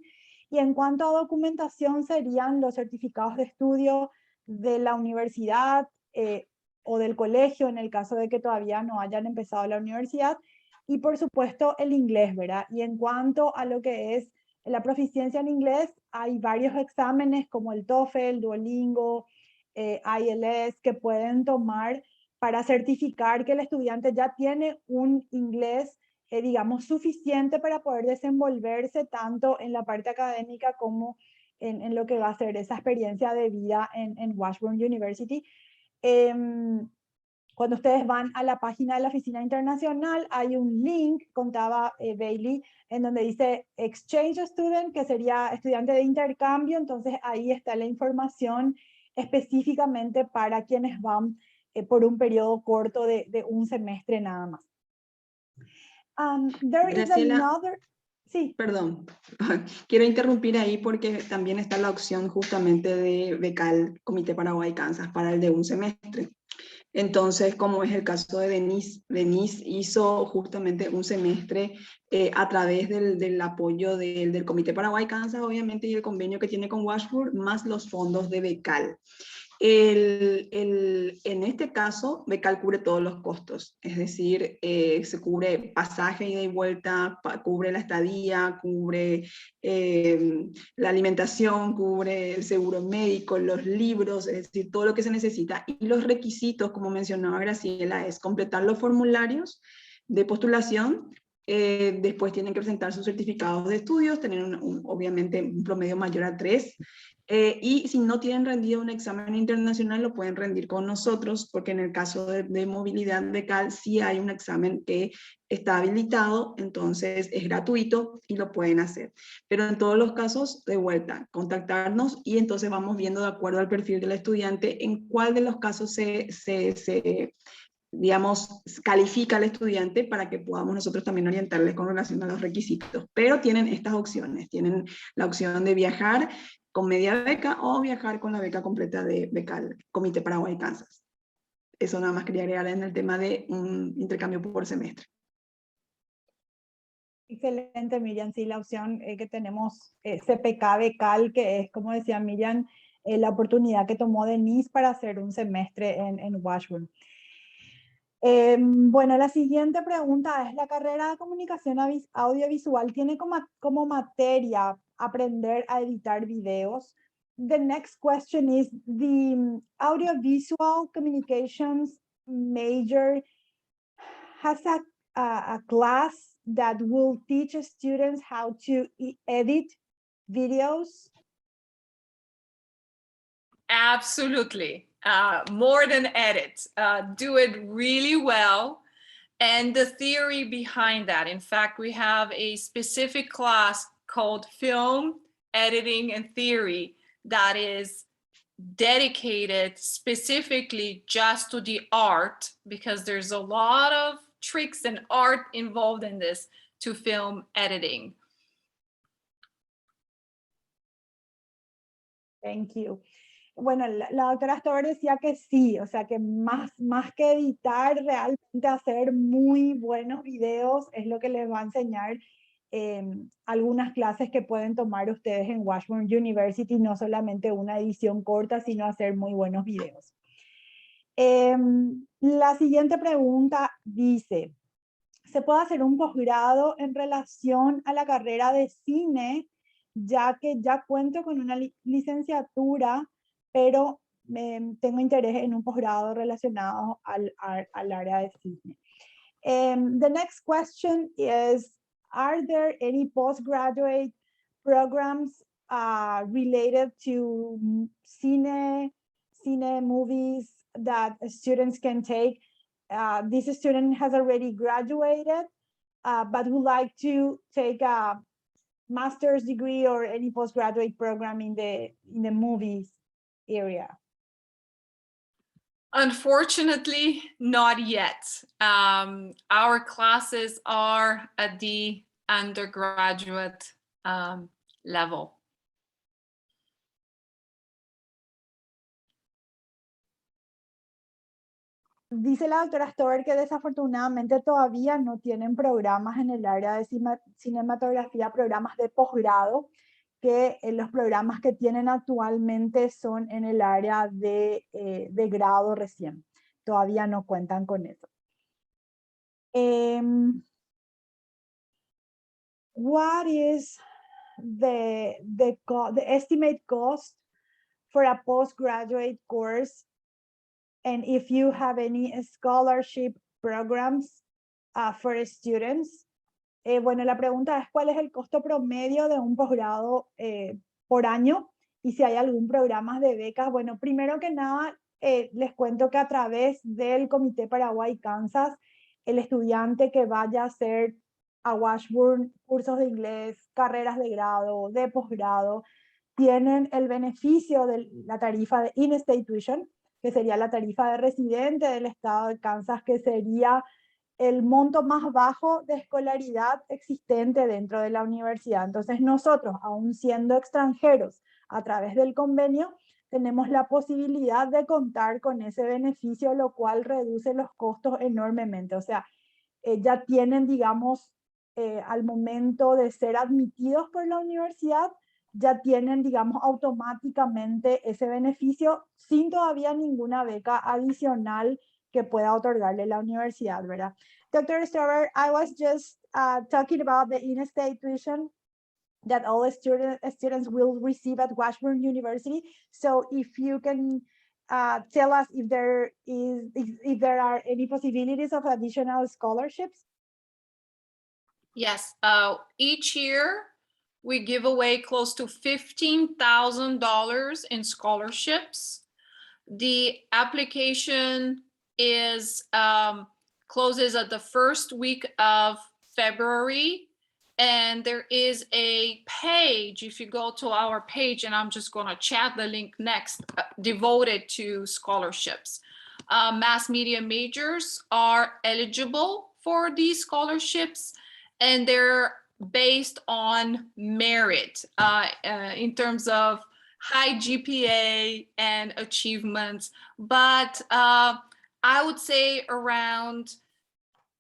Y en cuanto a documentación, serían los certificados de estudio de la universidad o del colegio, en el caso de que todavía no hayan empezado la universidad, y por supuesto el inglés, ¿verdad? Y en cuanto a lo que es la proficiencia en inglés, hay varios exámenes como el TOEFL, Duolingo, IELTS, que pueden tomar para certificar que el estudiante ya tiene un inglés, digamos, suficiente para poder desenvolverse tanto en la parte académica como en lo que va a ser esa experiencia de vida en Washburn University. Cuando ustedes van a la página de la oficina internacional, hay un link, contaba Bailey, en donde dice Exchange Student, que sería estudiante de intercambio. Entonces ahí está la información específicamente para quienes van por un periodo corto de un semestre nada más. There is another... Sí.
Perdón, quiero interrumpir ahí porque también está la opción justamente de becal Comité Paraguay-Kansas para el de un semestre. Entonces, como es el caso de Denise hizo justamente un semestre a través del apoyo del Comité Paraguay-Kansas, obviamente, y el convenio que tiene con Washburn, más los fondos de becal. En este caso, becal cubre todos los costos, es decir, se cubre pasaje ida y vuelta, cubre la estadía, cubre la alimentación, cubre el seguro médico, los libros, es decir, todo lo que se necesita. Y los requisitos, como mencionaba Graciela, es completar los formularios de postulación. Después tienen que presentar sus certificados de estudios, tener obviamente un promedio mayor a 3. Y si no tienen rendido un examen internacional, lo pueden rendir con nosotros, porque en el caso de movilidad becal sí hay un examen que está habilitado, entonces es gratuito y lo pueden hacer. Pero en todos los casos, de vuelta, contactarnos y entonces vamos viendo de acuerdo al perfil del estudiante en cuál de los casos digamos, califica al estudiante para que podamos nosotros también orientarles con relación a los requisitos. Pero tienen estas opciones, tienen la opción de viajar con media beca o viajar con la beca completa de becal Comité Paraguay-Kansas. Eso nada más quería agregar en el tema de un intercambio por semestre.
Excelente, Miriam. Sí, la opción que tenemos CPK becal, que es, como decía Miriam, la oportunidad que tomó Denise para hacer un semestre en Washburn. Bueno, la siguiente pregunta es: ¿la carrera de comunicación audiovisual tiene como materia aprender a editar videos? The next question is, the audiovisual communications major has a class that will teach students how to edit videos?
Absolutely. More than edit, do it really well. And the theory behind that, in fact, we have a specific class called Film editing and theory that is dedicated specifically just to the art, because there's a lot of tricks and art involved in this, to film editing.
Thank you. Bueno, la doctora Stover decía que sí, o sea que más que editar, realmente hacer muy buenos videos es lo que les va a enseñar algunas clases que pueden tomar ustedes en Washburn University, no solamente una edición corta, sino hacer muy buenos videos. La siguiente pregunta dice, ¿se puede hacer un posgrado en relación a la carrera de cine, ya que ya cuento con una licenciatura, pero tengo interés en un posgrado relacionado al área de cine? The next question is, are there any postgraduate programs related to cine movies that students can take? This student has already graduated, but would like to take a master's degree or any postgraduate program in the movies area.
Unfortunately, not yet. Our classes are at the undergraduate level.
Dice la doctora Stover que desafortunadamente todavía no tienen programas en el área de cinematografía, programas de posgrado, que los programas que tienen actualmente son en el área de grado recién. Todavía no cuentan con eso. What is the estimate cost for a postgraduate course? And if you have any scholarship programs for students. Bueno, la pregunta es ¿cuál es el costo promedio de un posgrado por año? Y si hay algún programa de becas. Bueno, primero que nada, les cuento que a través del Comité Paraguay-Kansas, el estudiante que vaya a hacer a Washburn cursos de inglés, carreras de grado, de posgrado, tienen el beneficio de la tarifa de in-state tuition, que sería la tarifa de residente del estado de Kansas, que sería el monto más bajo de escolaridad existente dentro de la universidad. Entonces nosotros, aún siendo extranjeros, a través del convenio, tenemos la posibilidad de contar con ese beneficio, lo cual reduce los costos enormemente. O sea, ya tienen, digamos, al momento de ser admitidos por la universidad, ya tienen, digamos, automáticamente ese beneficio sin todavía ninguna beca adicional que pueda otorgarle la universidad, ¿verdad? Dr. Stover, I was just talking about the in-state tuition that all students will receive at Washburn University. So if you can tell us if there are any possibilities of additional scholarships.
Yes, each year we give away close to $15,000 in scholarships. The application is closes at the first week of February, and there is a page, if you go to our page, and I'm just going to chat the link next, devoted to scholarships. Mass media majors are eligible for these scholarships, and they're based on merit in terms of high GPA and achievements, but I would say around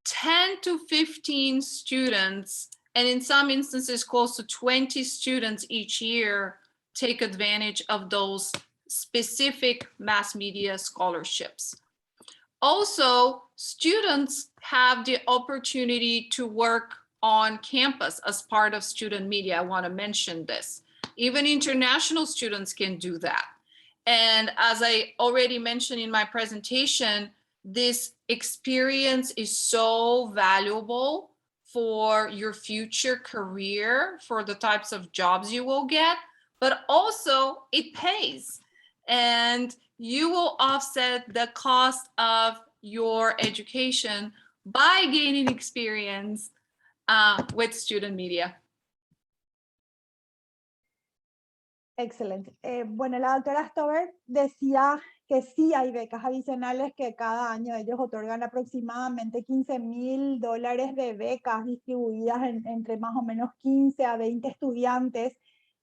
10 to 15 students, and in some instances close to 20 students each year, take advantage of those specific mass media scholarships. Also, students have the opportunity to work on campus as part of student media. I want to mention this. Even international students can do that. And as I already mentioned in my presentation, this experience is so valuable for your future career, for the types of jobs you will get, but also it pays. And you will offset the cost of your education by gaining experience with student media.
Excelente. Bueno, la doctora Stover decía que sí hay becas adicionales, que cada año ellos otorgan aproximadamente $15,000 de becas distribuidas entre más o menos 15 a 20 estudiantes.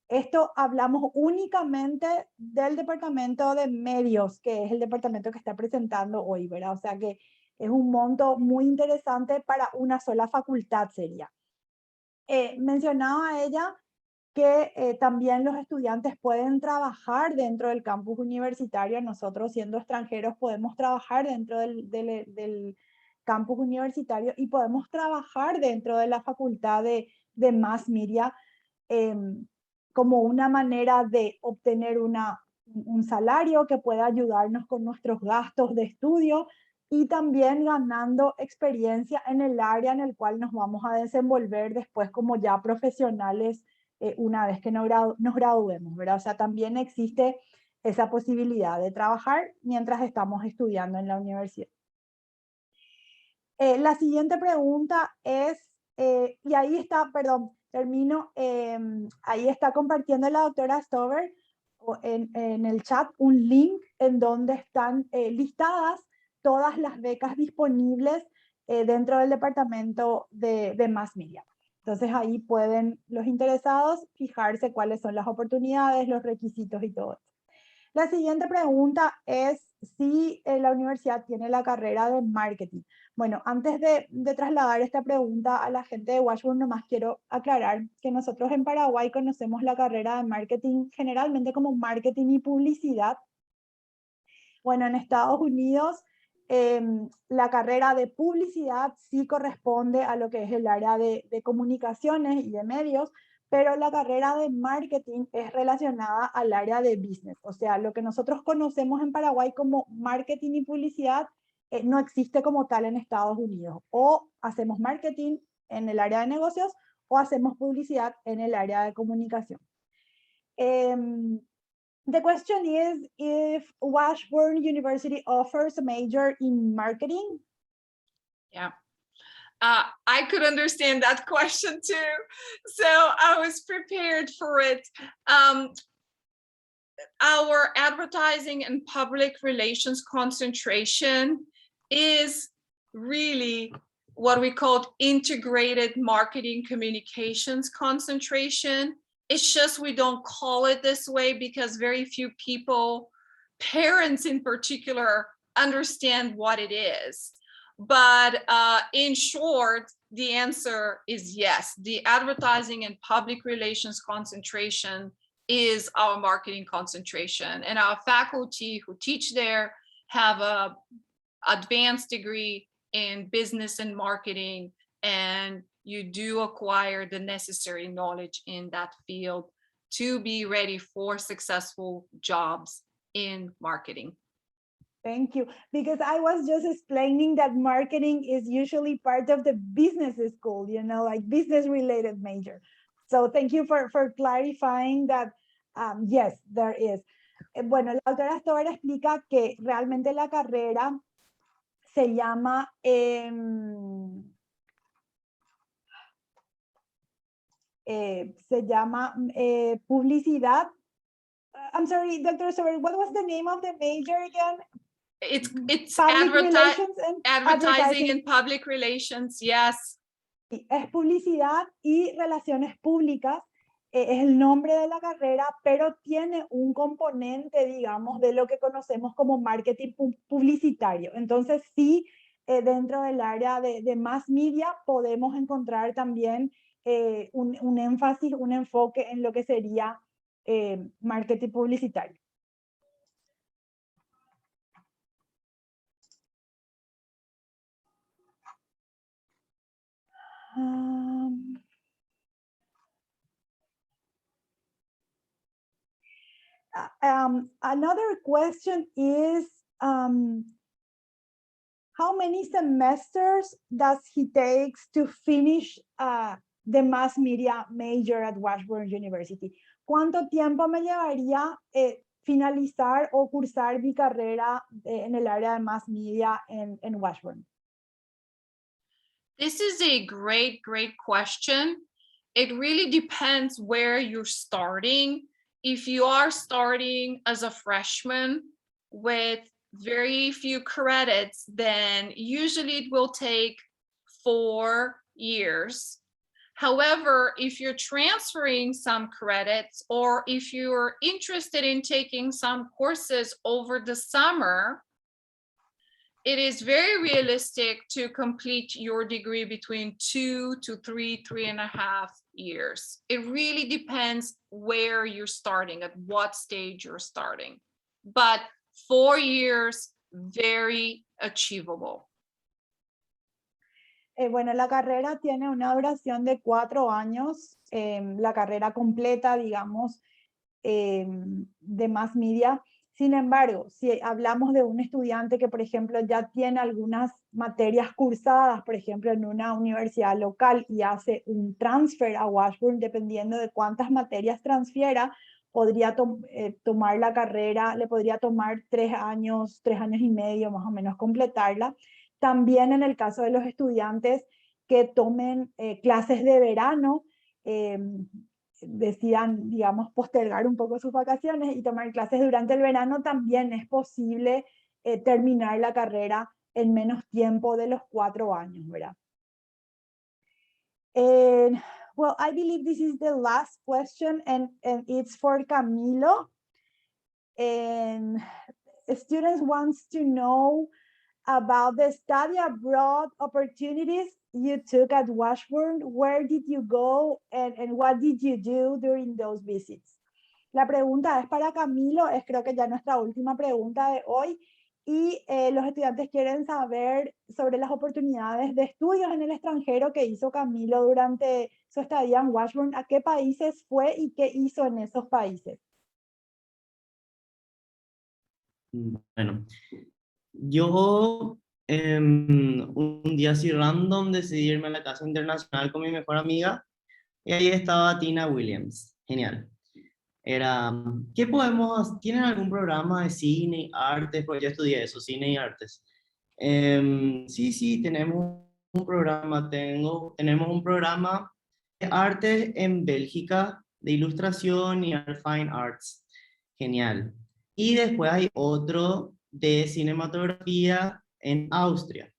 Esto hablamos únicamente del departamento de medios, que es el departamento que está presentando hoy, ¿verdad? O sea que es un monto muy interesante para una sola facultad sería. Mencionaba ella que también los estudiantes pueden trabajar dentro del campus universitario. Nosotros, siendo extranjeros, podemos trabajar dentro del campus universitario y podemos trabajar dentro de la facultad de Mass Media como una manera de obtener un salario que pueda ayudarnos con nuestros gastos de estudio y también ganando experiencia en el área en el cual nos vamos a desenvolver después como ya profesionales una vez que nos graduemos, ¿verdad? O sea, también existe esa posibilidad de trabajar mientras estamos estudiando en la universidad. La siguiente pregunta es, y ahí está, perdón, termino, ahí está compartiendo la doctora Stover en el chat un link en donde están listadas todas las becas disponibles dentro del departamento de Mass Media. Entonces ahí pueden los interesados fijarse cuáles son las oportunidades, los requisitos y todo eso. La siguiente pregunta es si la universidad tiene la carrera de marketing. Bueno, antes de trasladar esta pregunta a la gente de Washburn, nomás quiero aclarar que nosotros en Paraguay conocemos la carrera de marketing generalmente como marketing y publicidad. Bueno, en Estados Unidos la carrera de publicidad sí corresponde a lo que es el área de comunicaciones y de medios, pero la carrera de marketing es relacionada al área de business. O sea, lo que nosotros conocemos en Paraguay como marketing y publicidad no existe como tal en Estados Unidos. O hacemos marketing en el área de negocios o hacemos publicidad en el área de comunicación. The question is if Washburn University offers a major in marketing.
Yeah. I could understand that question too. So I was prepared for it. Our advertising and public relations concentration is really what we call integrated marketing communications concentration. It's just we don't call it this way because very few people, parents in particular, understand what it is. But in short, the answer is yes. The advertising and public relations concentration is our marketing concentration. And our faculty who teach there have an advanced degree in business and marketing, and you do acquire the necessary knowledge in that field to be ready for successful jobs in marketing.
Thank you. Because I was just explaining that marketing is usually part of the business school, you know, like business related major. So thank you for clarifying that. Yes, there is. Bueno, la doctora Stover explica que realmente la carrera se llama publicidad. I'm sorry, Dr. Stover, what was the name of the major again?
It's
advertising
and public relations, yes.
Es publicidad y relaciones públicas, es el nombre de la carrera, pero tiene un componente, digamos, de lo que conocemos como marketing publicitario. Entonces, sí, dentro del área de mass media podemos encontrar también un énfasis, un enfoque en lo que sería marketing publicitario. Another question is, how many semesters does he takes to finish the mass media major at Washburn University? ¿Cuánto tiempo me llevaría finalizar o cursar mi carrera en el área de mass media en Washburn?
This is a great question. It really depends where you're starting if you are starting as a freshman with very few credits, then usually it will take 4 years. However, if you're transferring some credits, or if you're interested in taking some courses over the summer, it is very realistic to complete your degree between 2 to 3.5 years. It really depends where you're starting, at what stage you're starting. But 4 years, very achievable.
Bueno, la carrera tiene una duración de 4 años, la carrera completa, digamos, de Mass Media. Sin embargo, si hablamos de un estudiante que, por ejemplo, ya tiene algunas materias cursadas, por ejemplo, en una universidad local y hace un transfer a Washburn, dependiendo de cuántas materias transfiera, podría tomar la carrera, le podría tomar 3 años, 3 años y medio más o menos completarla. También en el caso de los estudiantes que tomen clases de verano, decidan, digamos, postergar un poco sus vacaciones y tomar clases durante el verano, también es posible terminar la carrera en menos tiempo de los 4 años, ¿verdad? Well, I believe this is the last question, and it's for Camilo. And students wants to know about the study abroad opportunities you took at Washburn. Where did you go and what did you do during those visits? La pregunta es para Camilo, es creo que ya nuestra última pregunta de hoy, y los estudiantes quieren saber sobre las oportunidades de estudios en el extranjero que hizo Camilo durante su estadía en Washburn. ¿A qué países fue y qué hizo en esos países?
Bueno, yo un día así random decidí irme a la casa internacional con mi mejor amiga y ahí estaba Tina Williams. Genial. Era, ¿qué podemos? ¿Tienen algún programa de cine y artes? Porque yo estudié eso, cine y artes. Sí, tenemos un programa, tenemos un programa de arte en Bélgica, de ilustración y fine arts. Genial. Y después hay otro de cinematografía en Austria.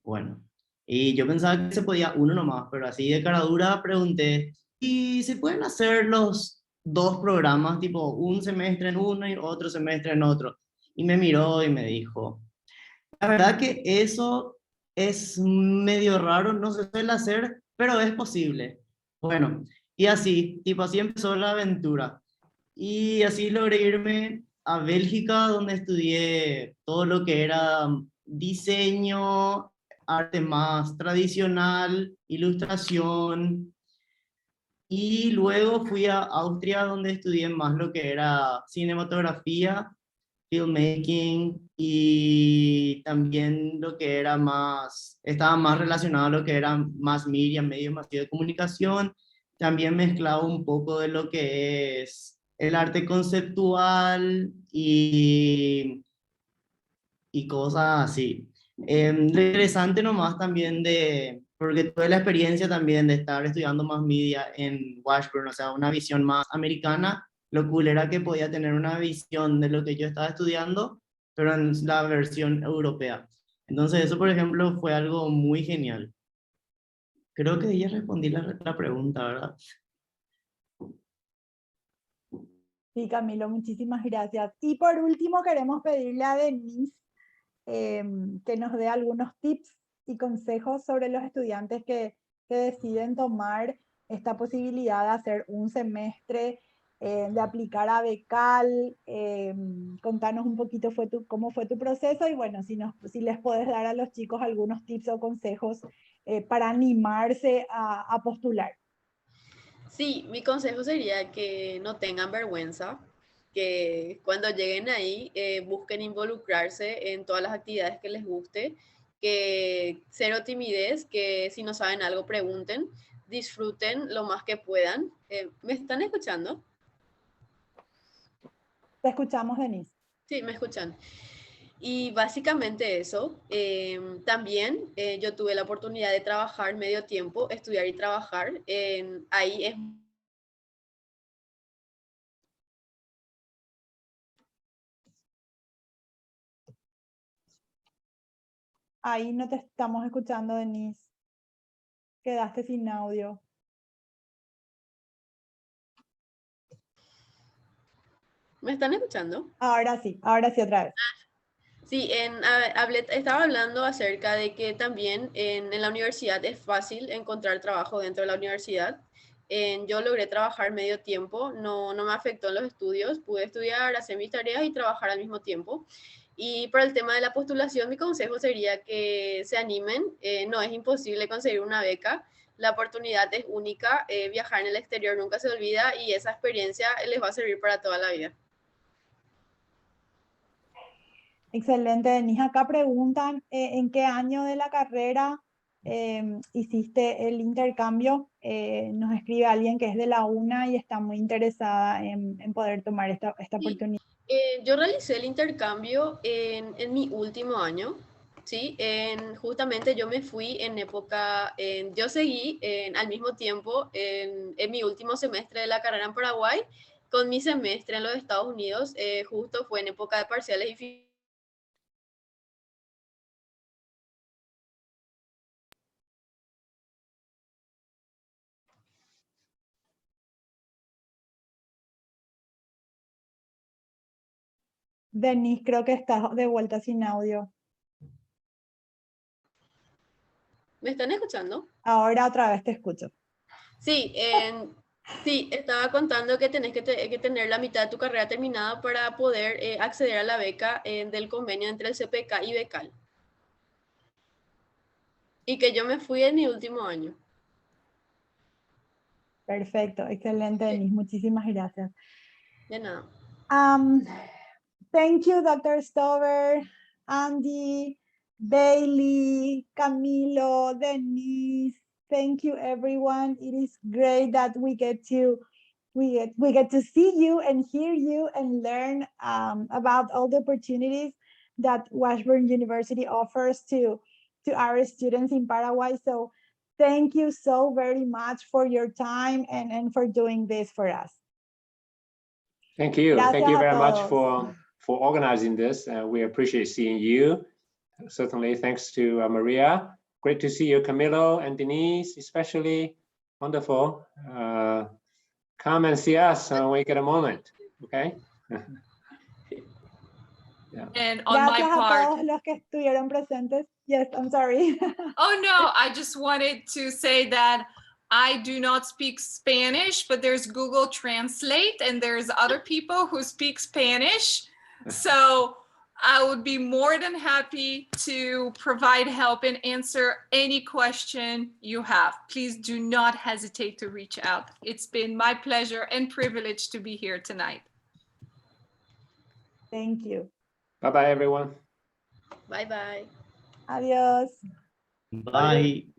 Bueno, y yo pensaba que se podía uno nomás, pero así de cara dura pregunté, ¿y se pueden hacer los 2 programas, tipo un semestre en uno y otro semestre en otro? Y me miró y me dijo, la verdad que eso es medio raro, no se suele hacer, pero es posible. Bueno, y así, tipo así empezó la aventura. Y así logré irme a Bélgica, donde estudié todo lo que era diseño, arte más tradicional, ilustración. Y luego fui a Austria, donde estudié más lo que era cinematografía, filmmaking y también lo que era más, estaba más relacionado a lo que era más media, medios masivos de comunicación. También mezclaba un poco de lo que es el arte conceptual y cosas así. Lo interesante nomás también porque tuve la experiencia también de estar estudiando más media en Washburn, o sea, una visión más americana. Lo cool era que podía tener una visión de lo que yo estaba estudiando, pero en la versión europea. Entonces eso, por ejemplo, fue algo muy genial. Creo que ya respondí la pregunta, ¿verdad?
Sí, Camilo, muchísimas gracias. Y por último, queremos pedirle a Denise que nos dé algunos tips y consejos sobre los estudiantes que deciden tomar esta posibilidad de hacer un semestre, de aplicar a Becal. Contanos un poquito cómo fue tu proceso y bueno, si les puedes dar a los chicos algunos tips o consejos para animarse a postular.
Sí, mi consejo sería que no tengan vergüenza, que cuando lleguen ahí busquen involucrarse en todas las actividades que les guste, que cero timidez, que si no saben algo pregunten, disfruten lo más que puedan. ¿Me están escuchando?
Te escuchamos, Denise.
Sí, me escuchan. Y básicamente eso. También yo tuve la oportunidad de trabajar medio tiempo, estudiar y trabajar. Ahí es
Ahí no te estamos escuchando, Denise. Quedaste sin audio.
¿Me están escuchando?
Ahora sí otra vez.
Sí, estaba hablando acerca de que también en la universidad es fácil encontrar trabajo dentro de la universidad. Yo logré trabajar medio tiempo, no me afectó en los estudios, pude estudiar, hacer mis tareas y trabajar al mismo tiempo. Y para el tema de la postulación, mi consejo sería que se animen, no es imposible conseguir una beca, la oportunidad es única, viajar en el exterior nunca se olvida y esa experiencia les va a servir para toda la vida.
Excelente, Denise. Acá preguntan en qué año de la carrera hiciste el intercambio. Nos escribe alguien que es de la UNA y está muy interesada en poder tomar esta
Sí.
oportunidad.
Yo realicé el intercambio en mi último año, ¿sí? Justamente yo me fui en época, yo seguí al mismo tiempo en mi último semestre de la carrera en Paraguay con mi semestre en los Estados Unidos, justo fue en época de parciales y
Denise, creo que estás de vuelta sin audio.
¿Me están escuchando?
Ahora otra vez te escucho.
Sí, sí, estaba contando que tenés que tener la mitad de tu carrera terminada para poder acceder a la beca del convenio entre el CPK y Becal. Y que yo me fui en mi último año.
Perfecto, excelente, Denise. Muchísimas gracias.
De nada.
Thank you, Dr. Stover, Andy, Bailey, Camilo, Denise. Thank you, everyone. It is great that we get to see you and hear you and learn about all the opportunities that Washburn University offers to our students in Paraguay. So thank you so very much for your time and for doing this for us.
Thank you.
Gracias
Thank you
a
very much
todos.
for organizing this. We appreciate seeing you. Certainly, thanks to Maria. Great to see you, Camilo and Denise, especially. Wonderful. Come and see us when we get a moment, okay?
Yeah.
And on my
Gracias a
part,
todos los que estuvieron presentes. Yes, I'm sorry.
oh no, I just wanted to say that I do not speak Spanish, but there's Google Translate and there's other people who speak Spanish. So I would be more than happy to provide help and answer any question you have. Please do not hesitate to reach out. It's been my pleasure and privilege to be here tonight.
Thank you.
Bye-bye, everyone.
Bye bye.
Adiós.
Bye.